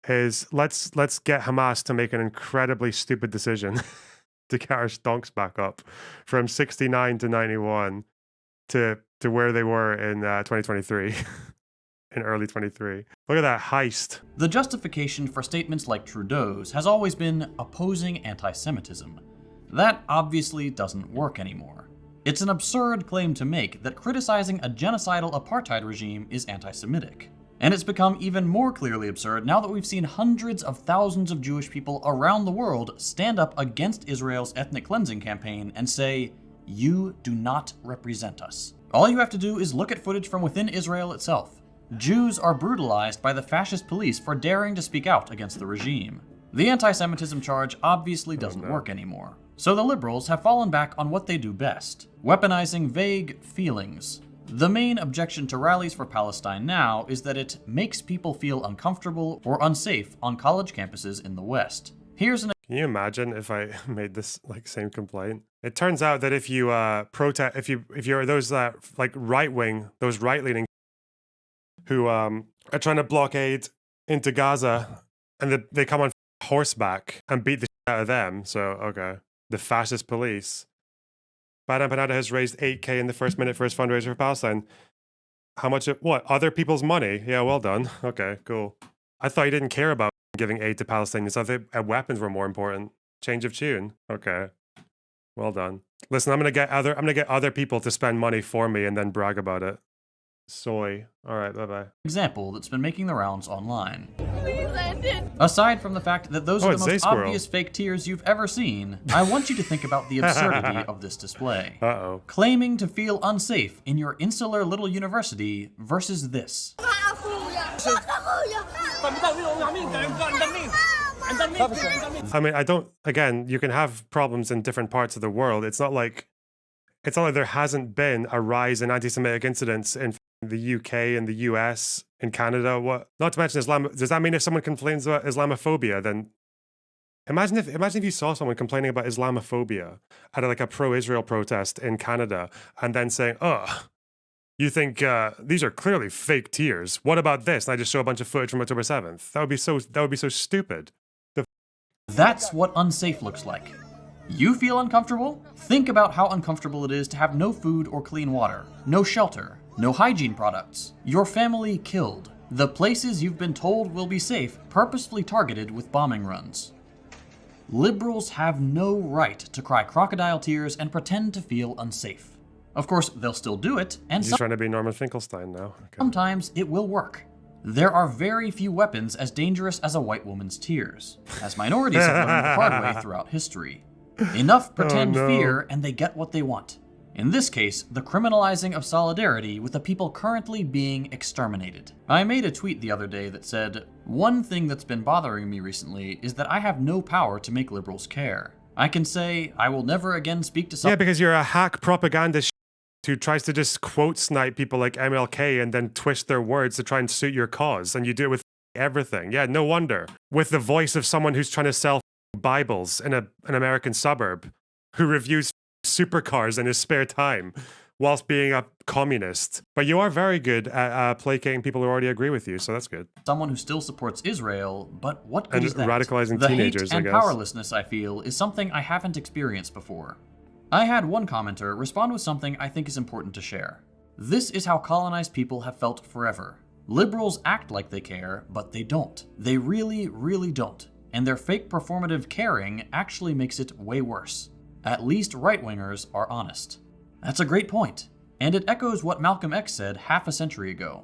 A: is let's get Hamas to make an incredibly stupid decision. to get our stonks back up from 69 to 91 to where they were in 2023, in early 23. Look at that heist.
B: The justification for statements like Trudeau's has always been opposing anti-Semitism. That obviously doesn't work anymore. It's an absurd claim to make that criticizing a genocidal apartheid regime is anti-Semitic. And it's become even more clearly absurd now that we've seen hundreds of thousands of Jewish people around the world stand up against Israel's ethnic cleansing campaign and say, "You do not represent us." All you have to do is look at footage from within Israel itself. Jews are brutalized by the fascist police for daring to speak out against the regime. The anti-Semitism charge obviously doesn't work anymore. So the liberals have fallen back on what they do best, weaponizing vague feelings. The main objection to rallies for Palestine now is that it makes people feel uncomfortable or unsafe on college campuses in the West. Here's an
A: Can you imagine if I made this like same complaint? It turns out that if you protest, if you're those like those right-leaning who are trying to blockade into Gaza, and they come on horseback and beat the shit out of them. So okay, the fascist police. Badam Panada has raised 8K in the first minute for his fundraiser for Palestine. How much? What? Other people's money? Yeah, well done. Okay, cool. I thought you didn't care about giving aid to Palestinians. I thought weapons were more important. Change of tune. Okay, well done. Listen, I'm gonna get other people to spend money for me and then brag about it. Soy. All right, bye-bye.
B: Example that's been making the rounds online. Aside from the fact that those are the most obvious fake tears you've ever seen, I want you to think about the absurdity of this display.
A: Uh-oh.
B: Claiming to feel unsafe in your insular little university versus this.
A: I mean, again, you can have problems in different parts of the world. It's not like there hasn't been a rise in anti-Semitic incidents in the UK and the US, in Canada. What? Not to mention Islam. Does that mean if someone complains about Islamophobia, then imagine if you saw someone complaining about Islamophobia at like a pro-Israel protest in Canada, and then saying, "Oh, you think these are clearly fake tears? What about this?" And I just show a bunch of footage from October 7th. That would be so stupid.
B: That's what unsafe looks like. You feel uncomfortable? Think about how uncomfortable it is to have no food or clean water, no shelter, no hygiene products, your family killed, the places you've been told will be safe purposefully targeted with bombing runs. Liberals have no right to cry crocodile tears and pretend to feel unsafe. Of course, they'll still do it, and
A: He's trying to be Norman Finkelstein now. Okay.
B: Sometimes it will work. There are very few weapons as dangerous as a white woman's tears, as minorities have learned the hard way throughout history. Enough pretend fear and they get what they want. In this case, the criminalizing of solidarity with the people currently being exterminated. I made a tweet the other day that said, "One thing that's been bothering me recently is that I have no power to make liberals care. I can say, I will never again speak to someone."
A: Yeah, because you're a hack propaganda who tries to just quote snipe people like MLK and then twist their words to try and suit your cause. And you do it with everything. Yeah, no wonder. With the voice of someone who's trying to sell Bibles in an American suburb, who reviews supercars in his spare time whilst being a communist. But you are very good at placating people who already agree with you, so that's good.
B: Someone who still supports Israel, but what good is that?
A: Radicalizing
B: the
A: teenagers,
B: hate and
A: I guess.
B: powerlessness I feel is something I haven't experienced before. I had one commenter respond with something I think is important to share. This is how colonized people have felt forever. Liberals act like they care, but they don't. They really, really don't. And their fake performative caring actually makes it way worse. At least right-wingers are honest. That's a great point, and it echoes what Malcolm X said half a century ago.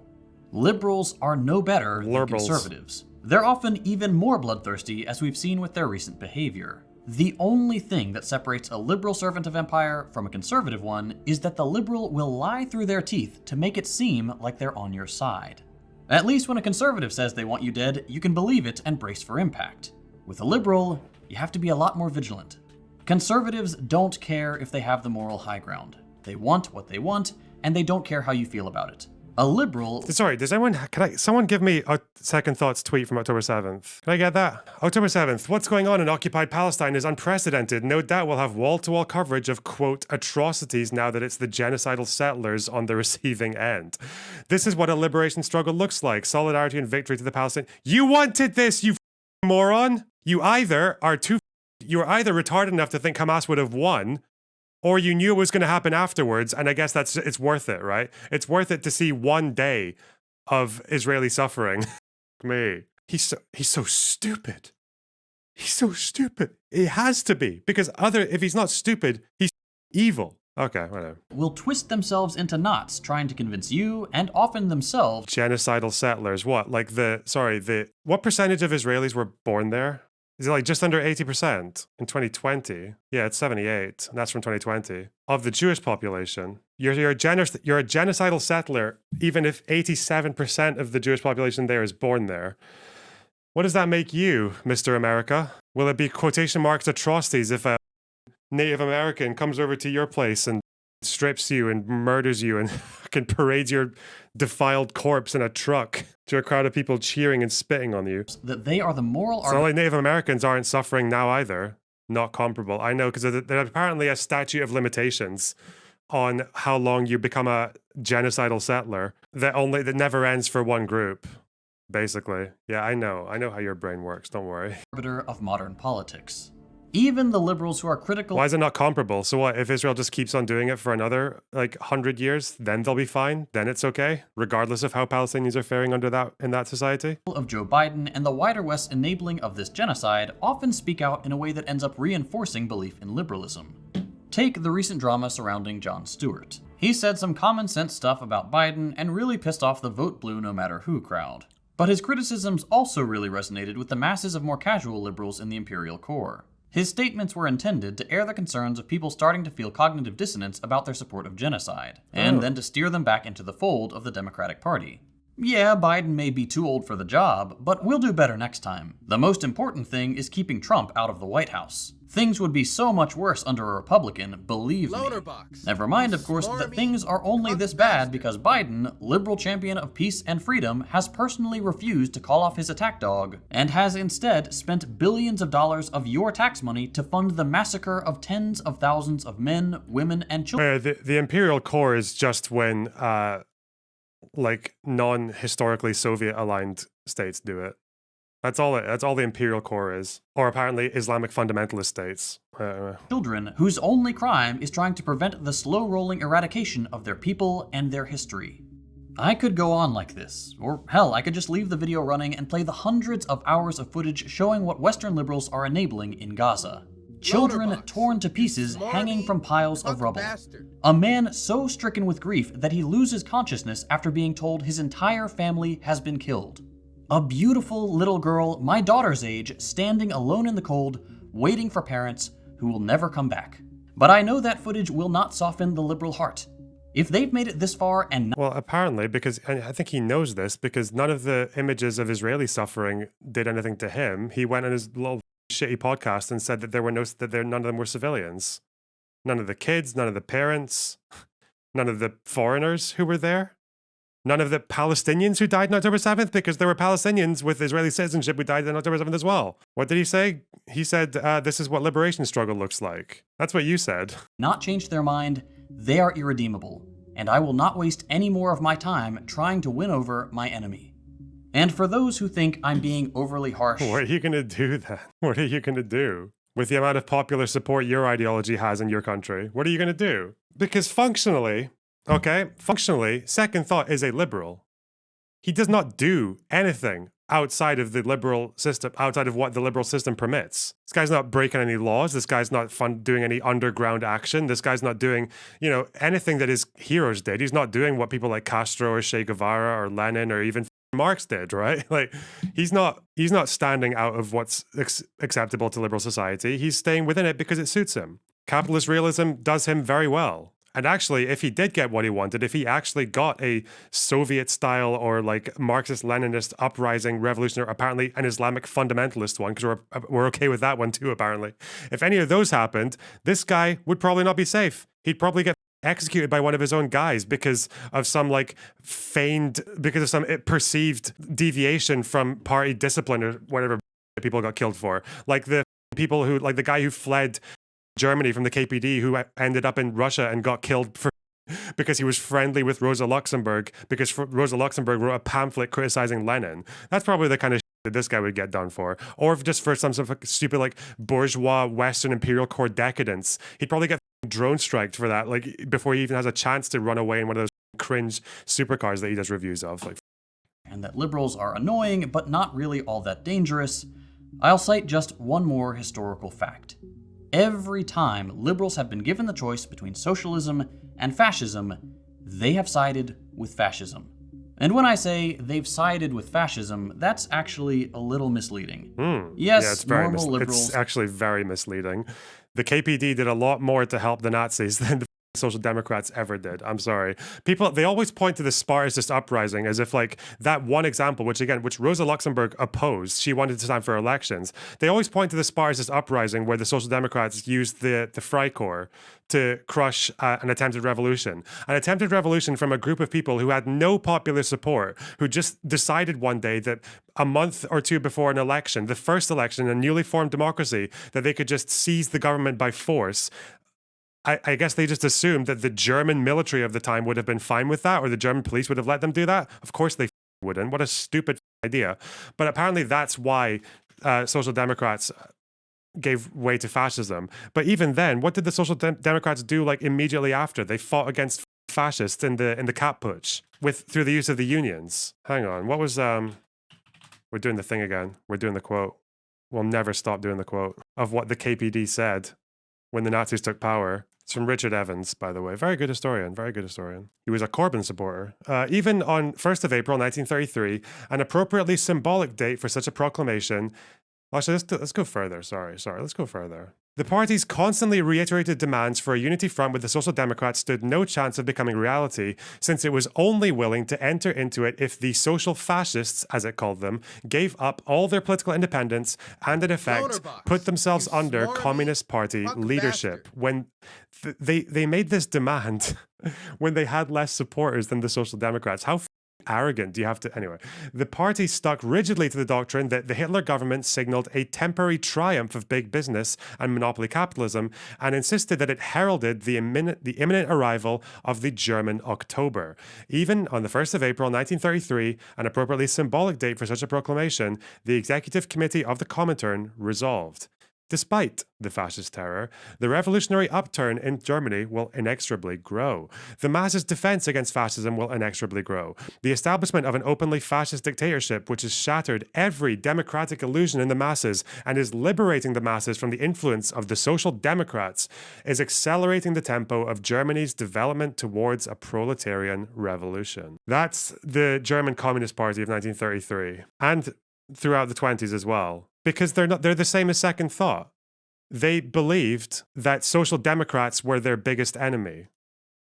B: Liberals are no better than conservatives. They're often even more bloodthirsty, as we've seen with their recent behavior. The only thing that separates a liberal servant of empire from a conservative one is that the liberal will lie through their teeth to make it seem like they're on your side. At least when a conservative says they want you dead, you can believe it and brace for impact. With a liberal, you have to be a lot more vigilant. Conservatives don't care if they have the moral high ground. They want what they want, and they don't care how you feel about it. A liberal...
A: Sorry, someone give me a second thoughts tweet from October 7th? Can I get that? October 7th, what's going on in occupied Palestine is unprecedented. No doubt we'll have wall-to-wall coverage of, quote, atrocities now that it's the genocidal settlers on the receiving end. This is what a liberation struggle looks like. Solidarity and victory to the Palestinians. You wanted this, you moron! You either are too you were either retarded enough to think Hamas would have won, or you knew it was going to happen afterwards, and I guess it's worth it, right? It's worth it to see one day of Israeli suffering. Me. He's so stupid. He's so stupid. It has to be, because if he's not stupid, he's evil. Okay, whatever.
B: Will twist themselves into knots trying to convince you, and often themselves,
A: Genocidal settlers. What? Like what percentage of Israelis were born there? Is it like just under 80% in 2020? Yeah, it's 78. And that's from 2020. Of the Jewish population. You're a genocidal settler, even if 87% of the Jewish population there is born there. What does that make you, Mr. America? Will it be quotation marks atrocities if a Native American comes over to your place and strips you and murders you and can parades your defiled corpse in a truck to a crowd of people cheering and spitting on you?
B: that they are the moral
A: It's not like Native Americans aren't suffering now either. Not comparable. I know, because there's apparently a statute of limitations on how long you become a genocidal settler that never ends for one group. Basically. Yeah, I know how your brain works, don't worry.
B: arbiter of modern politics. Even the liberals who are critical
A: Why is it not comparable? So what, if Israel just keeps on doing it for another, 100 years, then they'll be fine? Then it's okay? Regardless of how Palestinians are faring in that society?
B: of Joe Biden and the wider West's enabling of this genocide often speak out in a way that ends up reinforcing belief in liberalism. Take the recent drama surrounding Jon Stewart. He said some common sense stuff about Biden and really pissed off the vote blue no matter who crowd. But his criticisms also really resonated with the masses of more casual liberals in the imperial core. His statements were intended to air the concerns of people starting to feel cognitive dissonance about their support of genocide, and then to steer them back into the fold of the Democratic Party. Yeah, Biden may be too old for the job, but we'll do better next time. The most important thing is keeping Trump out of the White House. Things would be so much worse under a Republican, believe me. Never mind, of course, that things are only this bad because Biden, liberal champion of peace and freedom, has personally refused to call off his attack dog, and has instead spent billions of dollars of your tax money to fund the massacre of tens of thousands of men, women, and children.
A: The imperial core is just when non-historically Soviet aligned states do it. That's all the imperial core is. Or apparently Islamic fundamentalist states.
B: Children whose only crime is trying to prevent the slow-rolling eradication of their people and their history. I could go on like this, or hell, I could just leave the video running and play the hundreds of hours of footage showing what Western liberals are enabling in Gaza. Children torn to pieces, hanging from piles of rubble. A man so stricken with grief that he loses consciousness after being told his entire family has been killed. A beautiful little girl, my daughter's age, standing alone in the cold, waiting for parents who will never come back. But I know that footage will not soften the liberal heart. If they've made it this far and
A: Well, apparently, because and I think he knows this, because none of the images of Israeli suffering did anything to him. He went on his little shitty podcast and said that none of them were civilians. None of the kids, none of the parents, none of the foreigners who were there. None of the Palestinians who died on October 7th, because there were Palestinians with Israeli citizenship who died on October 7th as well. What did he say? He said, this is what liberation struggle looks like. That's what you said.
B: not change their mind, they are irredeemable, and I will not waste any more of my time trying to win over my enemy. And for those who think I'm being overly harsh,
A: What are you going to do then? What are you going to do? With the amount of popular support your ideology has in your country, what are you going to do? Because functionally, second thought is a liberal. He does not do anything outside of the liberal system, outside of what the liberal system permits. This guy's not breaking any laws. This guy's not doing any underground action. This guy's not doing, anything that his heroes did. He's not doing what people like Castro or Che Guevara or Lenin or even Marx did, right? Like, he's not standing out of what's acceptable to liberal society. He's staying within it because it suits him. Capitalist realism does him very well. And actually, if he did get what he wanted, if he actually got a Soviet-style or Marxist-Leninist uprising revolution, or apparently an Islamic fundamentalist one, because we're okay with that one too, apparently. If any of those happened, this guy would probably not be safe. He'd probably get executed by one of his own guys because of some perceived deviation from party discipline or whatever people got killed for. Like the guy who fled Germany from the KPD, who ended up in Russia and got killed because he was friendly with Rosa Luxemburg, because Rosa Luxemburg wrote a pamphlet criticizing Lenin. That's probably the kind of that this guy would get done for. Or if just for some sort of stupid, like, bourgeois Western imperial core decadence, he'd probably get drone striked for that, like, before he even has a chance to run away in one of those cringe supercars that he does reviews of. Like,
B: and that liberals are annoying, but not really all that dangerous, I'll cite just one more historical fact. Every time liberals have been given the choice between socialism and fascism, they have sided with fascism. And when I say they've sided with fascism, that's actually a little misleading. Yes,
A: yeah, it's very
B: normal liberals...
A: It's actually very misleading. The KPD did a lot more to help the Nazis than the Social Democrats ever did. I'm sorry. People, they always point to the Spartacist uprising as if, like, that one example, which Rosa Luxemburg opposed, she wanted to stand for elections. They always point to the Spartacist uprising where the Social Democrats used the Freikorps to crush an attempted revolution. An attempted revolution from a group of people who had no popular support, who just decided one day that a month or two before an election, the first election in a newly formed democracy, that they could just seize the government by force. I guess they just assumed that the German military of the time would have been fine with that, or the German police would have let them do that. Of course they wouldn't. What a stupid idea. But apparently that's why Social Democrats gave way to fascism. But even then, what did the Social Democrats do, like, immediately after? They fought against fascists in the Kapp Putsch through the use of the unions. Hang on, what was we're doing the thing again. We're doing the quote. We'll never stop doing the quote of what the KPD said when the Nazis took power. It's from Richard Evans, by the way. Very good historian, very good historian. He was a Corbyn supporter. Even on 1st of April, 1933, an appropriately symbolic date for such a proclamation. Actually, let's go further. Sorry, let's go further. The party's constantly reiterated demands for a unity front with the Social Democrats stood no chance of becoming reality, since it was only willing to enter into it if the social fascists, as it called them, gave up all their political independence and, in effect, put themselves under Communist Party leadership. When they made this demand when they had less supporters than the Social Democrats. How arrogant do you have to? Anyway, the party stuck rigidly to the doctrine that the Hitler government signaled a temporary triumph of big business and monopoly capitalism, and insisted that it heralded the imminent arrival of the German October. Even on the 1st of April 1933, an appropriately symbolic date for such a proclamation, the Executive Committee of the Comintern resolved: despite the fascist terror, the revolutionary upturn in Germany will inexorably grow. The masses' defense against fascism will inexorably grow. The establishment of an openly fascist dictatorship which has shattered every democratic illusion in the masses and is liberating the masses from the influence of the Social Democrats is accelerating the tempo of Germany's development towards a proletarian revolution. That's the German Communist Party of 1933, and throughout the 20s as well. Because they're the same as Second Thought. They believed that Social Democrats were their biggest enemy.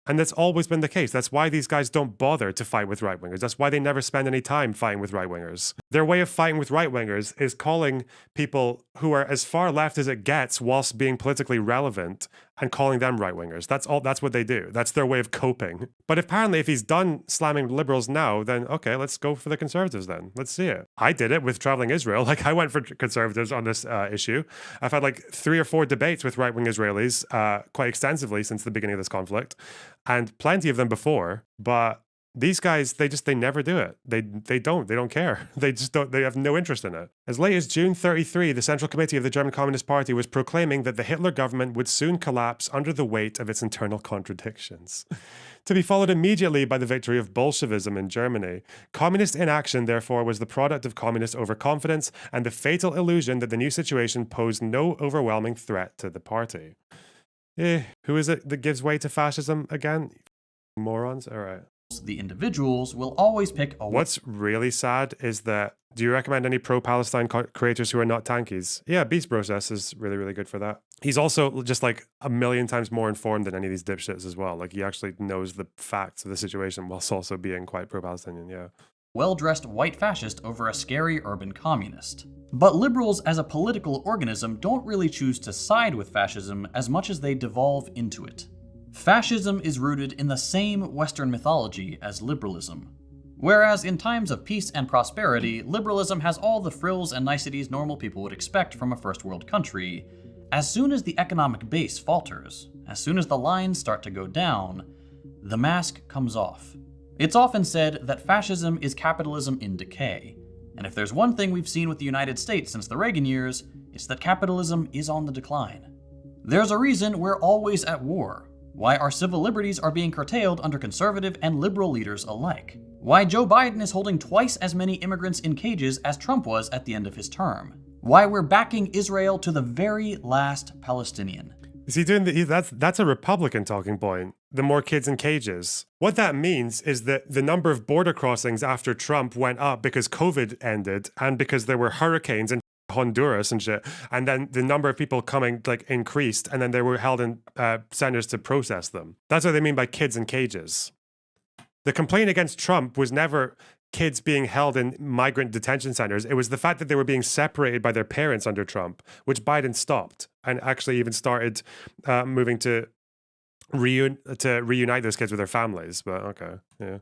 A: And that's always been the case. That's why these guys don't bother to fight with right-wingers. That's why they never spend any time fighting with right-wingers. Their way of fighting with right-wingers is calling people who are as far left as it gets whilst being politically relevant and calling them right-wingers. That's what they do. That's their way of coping. But apparently if he's done slamming liberals now, then okay, let's go for the conservatives then. Let's see it. I did it with Traveling Israel. Like, I went for conservatives on this issue. I've had like 3 or 4 debates with right-wing Israelis quite extensively since the beginning of this conflict, and plenty of them before, but these guys, they never do it. They don't care. They have no interest in it. As late as June 33, the Central Committee of the German Communist Party was proclaiming that the Hitler government would soon collapse under the weight of its internal contradictions. To be followed immediately by the victory of Bolshevism in Germany. Communist inaction, therefore, was the product of communist overconfidence and the fatal illusion that the new situation posed no overwhelming threat to the party. Who is it that gives way to fascism again? Morons? All right.
B: The individuals will always pick a...
A: What's really sad is that, do you recommend any pro-Palestine creators who are not tankies? Yeah, Beast Process is really, really good for that. He's also just like a million times more informed than any of these dipshits as well. Like, he actually knows the facts of the situation whilst also being quite pro-Palestinian, yeah.
B: Well-dressed white fascist over a scary urban communist. But liberals as a political organism don't really choose to side with fascism as much as they devolve into it. Fascism is rooted in the same Western mythology as liberalism. Whereas in times of peace and prosperity, liberalism has all the frills and niceties normal people would expect from a first world country. As soon as the economic base falters, as soon as the lines start to go down, the mask comes off. It's often said that fascism is capitalism in decay. And if there's one thing we've seen with the United States since the Reagan years, it's that capitalism is on the decline. There's a reason we're always at war, why our civil liberties are being curtailed under conservative and liberal leaders alike, why Joe Biden is holding twice as many immigrants in cages as Trump was at the end of his term, why we're backing Israel to the very last Palestinian.
A: Is he doing that's a Republican talking point. The more kids in cages. What that means is that the number of border crossings after Trump went up because COVID ended and because there were hurricanes in Honduras and shit. And then the number of people coming increased, and then they were held in centers to process them. That's what they mean by kids in cages. The complaint against Trump was never kids being held in migrant detention centers. It was the fact that they were being separated by their parents under Trump, which Biden stopped and actually even started moving to reunite those kids with their families. But okay, yeah.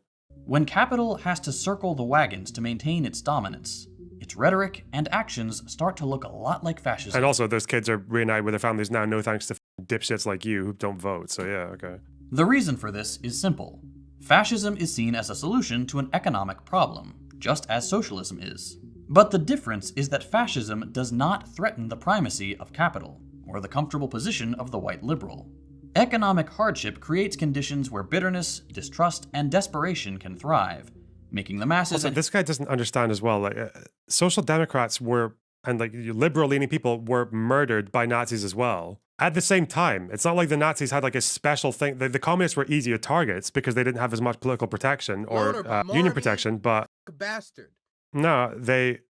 B: When capital has to circle the wagons to maintain its dominance, its rhetoric and actions start to look a lot like fascism.
A: And also, those kids are reunited with their families now, no thanks to dipshits like you who don't vote. So yeah, okay.
B: The reason for this is simple. Fascism is seen as a solution to an economic problem, just as socialism is. But the difference is that fascism does not threaten the primacy of capital, or the comfortable position of the white liberal. Economic hardship creates conditions where bitterness, distrust, and desperation can thrive, making the masses...
A: Also, this guy doesn't understand as well. Social democrats were, and liberal-leaning people were murdered by Nazis as well. At the same time, it's not like the Nazis had a special thing. The communists were easier targets because they didn't have as much political protection or union protection. But
E: bastard.
A: No, the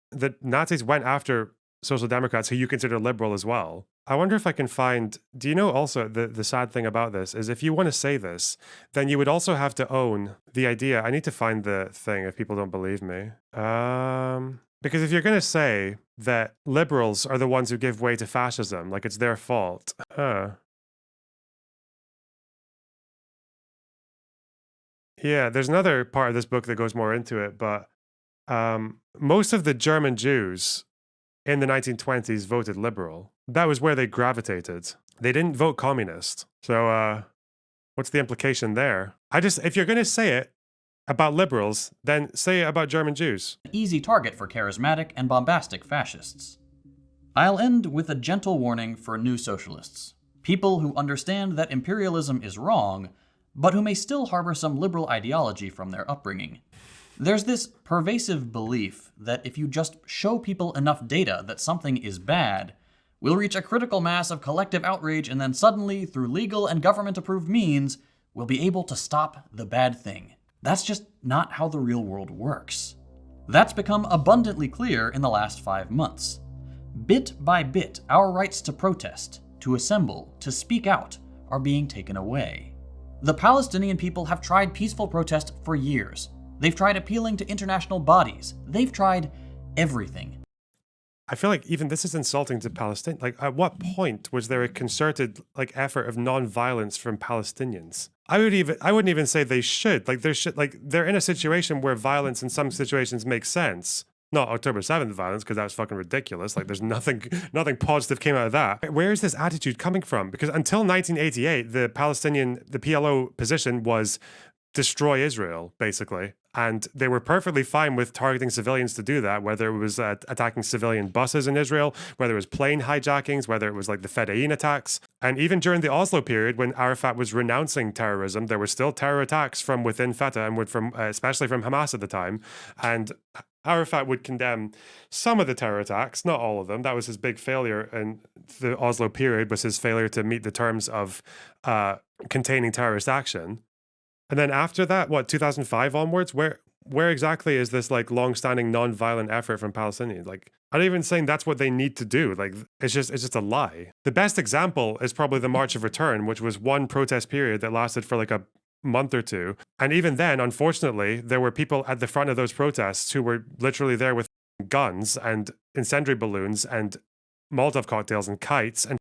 A: Nazis went after social democrats who you consider liberal as well. I wonder if I can find. Do you know also the sad thing about this is if you want to say this, then you would also have to own the idea. I need to find the thing if people don't believe me. Because if you're going to say that liberals are the ones who give way to fascism, like it's their fault. Yeah, there's another part of this book that goes more into it, but most of the German Jews in the 1920s voted liberal. That was where they gravitated. They didn't vote communist. So what's the implication there? If you're going to say it about liberals, then say it about German Jews.
B: An easy target for charismatic and bombastic fascists. I'll end with a gentle warning for new socialists. People who understand that imperialism is wrong, but who may still harbor some liberal ideology from their upbringing. There's this pervasive belief that if you just show people enough data that something is bad, we'll reach a critical mass of collective outrage, and then suddenly, through legal and government-approved means, we'll be able to stop the bad thing. That's just not how the real world works. That's become abundantly clear in the last 5 months. Bit by bit, our rights to protest, to assemble, to speak out, are being taken away. The Palestinian people have tried peaceful protest for years. They've tried appealing to international bodies. They've tried everything.
A: I feel like even this is insulting to Palestine. At what point was there a concerted effort of non-violence from Palestinians? I wouldn't even say they should. They're in a situation where violence in some situations makes sense. Not October 7th violence, because that was fucking ridiculous. There's nothing positive came out of that. Where is this attitude coming from? Because until 1988, the PLO position was destroy Israel, basically. And they were perfectly fine with targeting civilians to do that, whether it was attacking civilian buses in Israel, whether it was plane hijackings, whether it was the Fedayeen attacks. And even during the Oslo period, when Arafat was renouncing terrorism, there were still terror attacks from within Fatah and especially from Hamas at the time. And Arafat would condemn some of the terror attacks, not all of them. That was his big failure in the Oslo period, was his failure to meet the terms of containing terrorist action. And then after that, 2005 onwards, where exactly is this long-standing non-violent effort from Palestinians? I'm not even saying that's what they need to do. It's just a lie. The best example is probably the March of Return, which was one protest period that lasted for a month or two. And even then, unfortunately, there were people at the front of those protests who were literally there with guns and incendiary balloons and Molotov cocktails and kites and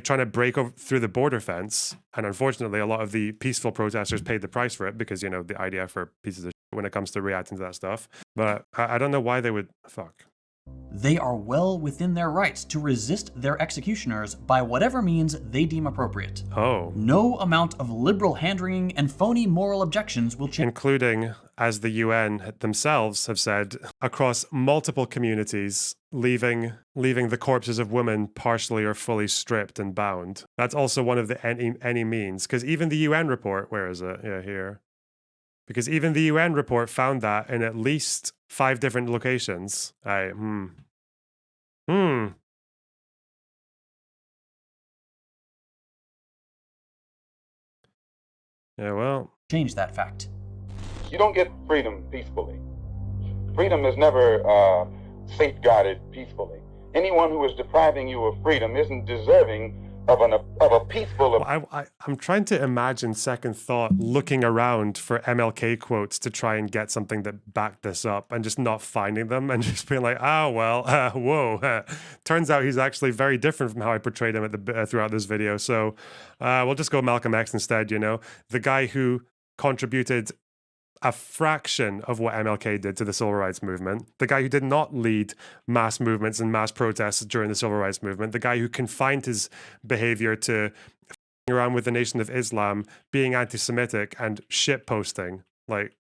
A: trying to break through the border fence. And unfortunately, a lot of the peaceful protesters paid the price for it because, the IDF are pieces of shit when it comes to reacting to that stuff. But I don't know why they would... Fuck.
B: They are well within their rights to resist their executioners by whatever means they deem appropriate.
A: Oh.
B: No amount of liberal hand-wringing and phony moral objections will change.
A: Including, as the UN themselves have said, across multiple communities, leaving the corpses of women partially or fully stripped and bound. That's also one of the any means, because even the UN report, where is it? Yeah, here. Because even the UN report found that in at least 5 different locations. Yeah, well.
B: Change that fact.
C: You don't get freedom peacefully. Freedom is never safeguarded peacefully. Anyone who is depriving you of freedom isn't deserving of a peaceful...
A: I'm trying to imagine second thought looking around for MLK quotes to try and get something that backed this up and just not finding them and just being like, whoa. Turns out he's actually very different from how I portrayed him at throughout this video. So we'll just go Malcolm X instead, you know? The guy who contributed a fraction of what MLK did to the civil rights movement, the guy who did not lead mass movements and mass protests during the civil rights movement, the guy who confined his behavior to around with the Nation of Islam, being anti-Semitic and shitposting, like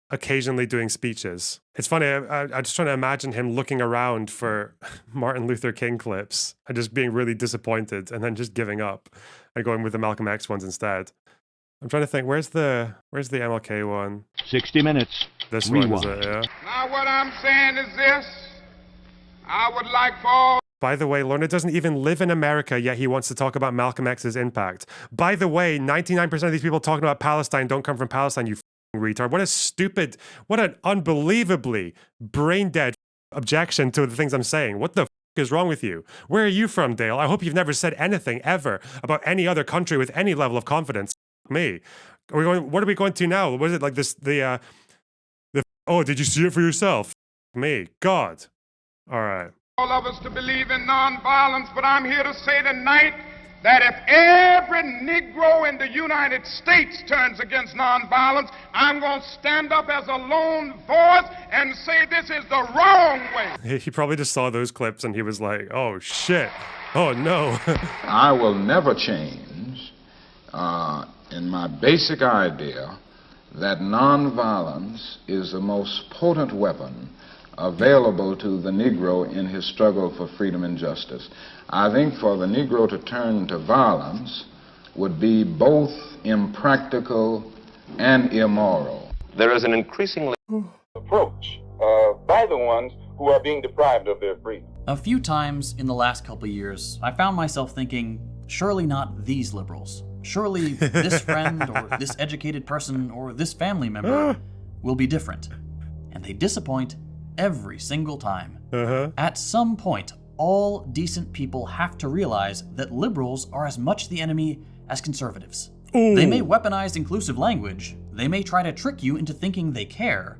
A: occasionally doing speeches. It's funny, I'm just trying to imagine him looking around for Martin Luther King clips and just being really disappointed and then just giving up and going with the Malcolm X ones instead. I'm trying to think, where's the MLK one?
H: 60 minutes.
A: This
H: Rewind.
A: one, is it? Yeah.
C: Now what I'm saying is this. I would like for all...
A: By the way, Lorna doesn't even live in America, yet he wants to talk about Malcolm X's impact. By the way, 99% of these people talking about Palestine don't come from Palestine, you retard. What an unbelievably brain-dead objection to the things I'm saying. What the is wrong with you? Where are you from, Dale? I hope you've never said anything ever about any other country with any level of confidence. Me. What are we going to now? Was it like this, oh, did you see it for yourself? Me. God. All right.
C: All of us to believe in nonviolence, but I'm here to say tonight that if every Negro in the United States turns against nonviolence, I'm going to stand up as a lone voice and say this is the wrong way.
A: He probably just saw those clips and he was like, oh shit. Oh no.
C: I will never change in my basic idea that nonviolence is the most potent weapon available to the Negro in his struggle for freedom and justice. I think for the Negro to turn to violence would be both impractical and immoral.
I: There is an increasingly
C: approach by the ones who are being deprived of their freedom.
B: A few times in the last couple of years, I found myself thinking, surely not these liberals. Surely this friend or this educated person or this family member will be different. And they disappoint every single time. At some point, all decent people have to realize that liberals are as much the enemy as conservatives. They may weaponize inclusive language, they may try to trick you into thinking they care,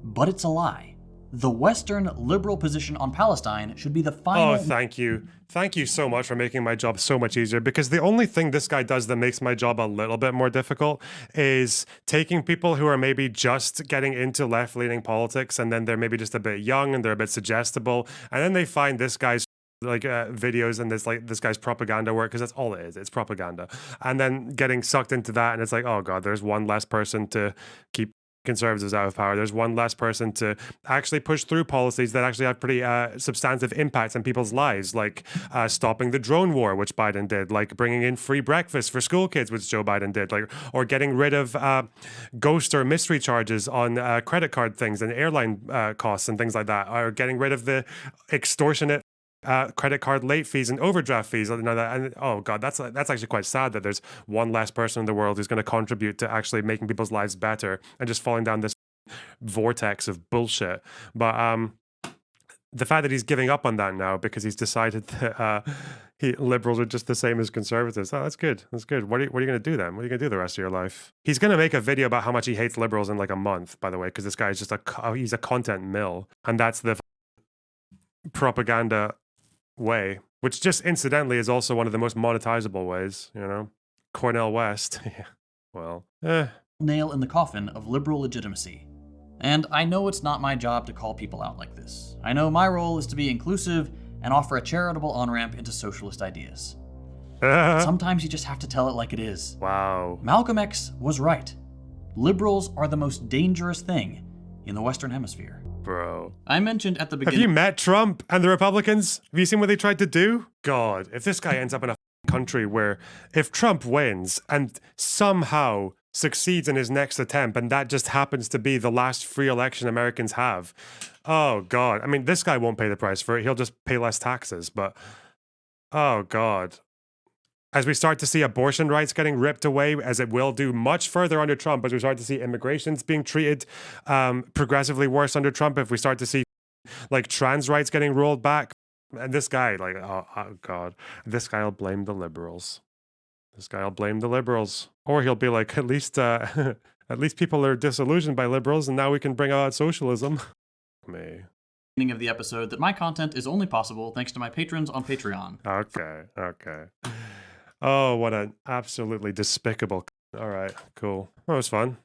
B: but it's a lie. The Western liberal position on Palestine should be the final...
A: Oh, thank you. Thank you so much for making my job so much easier, because the only thing this guy does that makes my job a little bit more difficult is taking people who are maybe just getting into left-leaning politics and then they're maybe just a bit young and they're a bit suggestible, and then they find this guy's videos and this guy's propaganda work, because that's all it is. It's propaganda. And then getting sucked into that and it's like, oh God, there's one less person to keep conservatives out of power. There's one less person to actually push through policies that actually have pretty substantive impacts on people's lives, like stopping the drone war, which Biden did, like bringing in free breakfast for school kids, which Joe Biden did, like, or getting rid of ghost or mystery charges on credit card things and airline costs and things like that, or getting rid of the extortionate credit card late fees and overdraft fees. And oh God, that's actually quite sad that there's one less person in the world who's going to contribute to actually making people's lives better and just falling down this vortex of bullshit. But the fact that he's giving up on that now because he's decided that liberals are just the same as conservatives. Oh, that's good. That's good. What are you going to do then? What are you going to do the rest of your life? He's going to make a video about how much he hates liberals in like a month, by the way, because this guy is just he's a content mill, and that's the propaganda way, which just incidentally is also one of the most monetizable ways, you know? Cornel West. Yeah. Well,
B: nail in the coffin of liberal legitimacy. And I know it's not my job to call people out like this. I know my role is to be inclusive and offer a charitable on-ramp into socialist ideas. Sometimes you just have to tell it like it is.
A: Wow.
B: Malcolm X was right. Liberals are the most dangerous thing in the Western Hemisphere.
A: Bro.
B: I mentioned at the
A: Have
B: beginning...
A: you met Trump and the Republicans? Have you seen what they tried to do? God, if this guy ends up in a country where if Trump wins and somehow succeeds in his next attempt and that just happens to be the last free election Americans have, oh God. I mean, this guy won't pay the price for it. He'll just pay less taxes, but oh God. As we start to see abortion rights getting ripped away, as it will do much further under Trump, as we start to see immigrations being treated progressively worse under Trump, if we start to see like trans rights getting rolled back, and this guy, like, oh God, this guy will blame the liberals. This guy will blame the liberals. Or he'll be like, at least people are disillusioned by liberals, and now we can bring out socialism. Me.
B: Of the episode that my content is only possible thanks to my patrons on Patreon.
A: Okay. Oh, what an absolutely despicable. All right, cool. That was fun.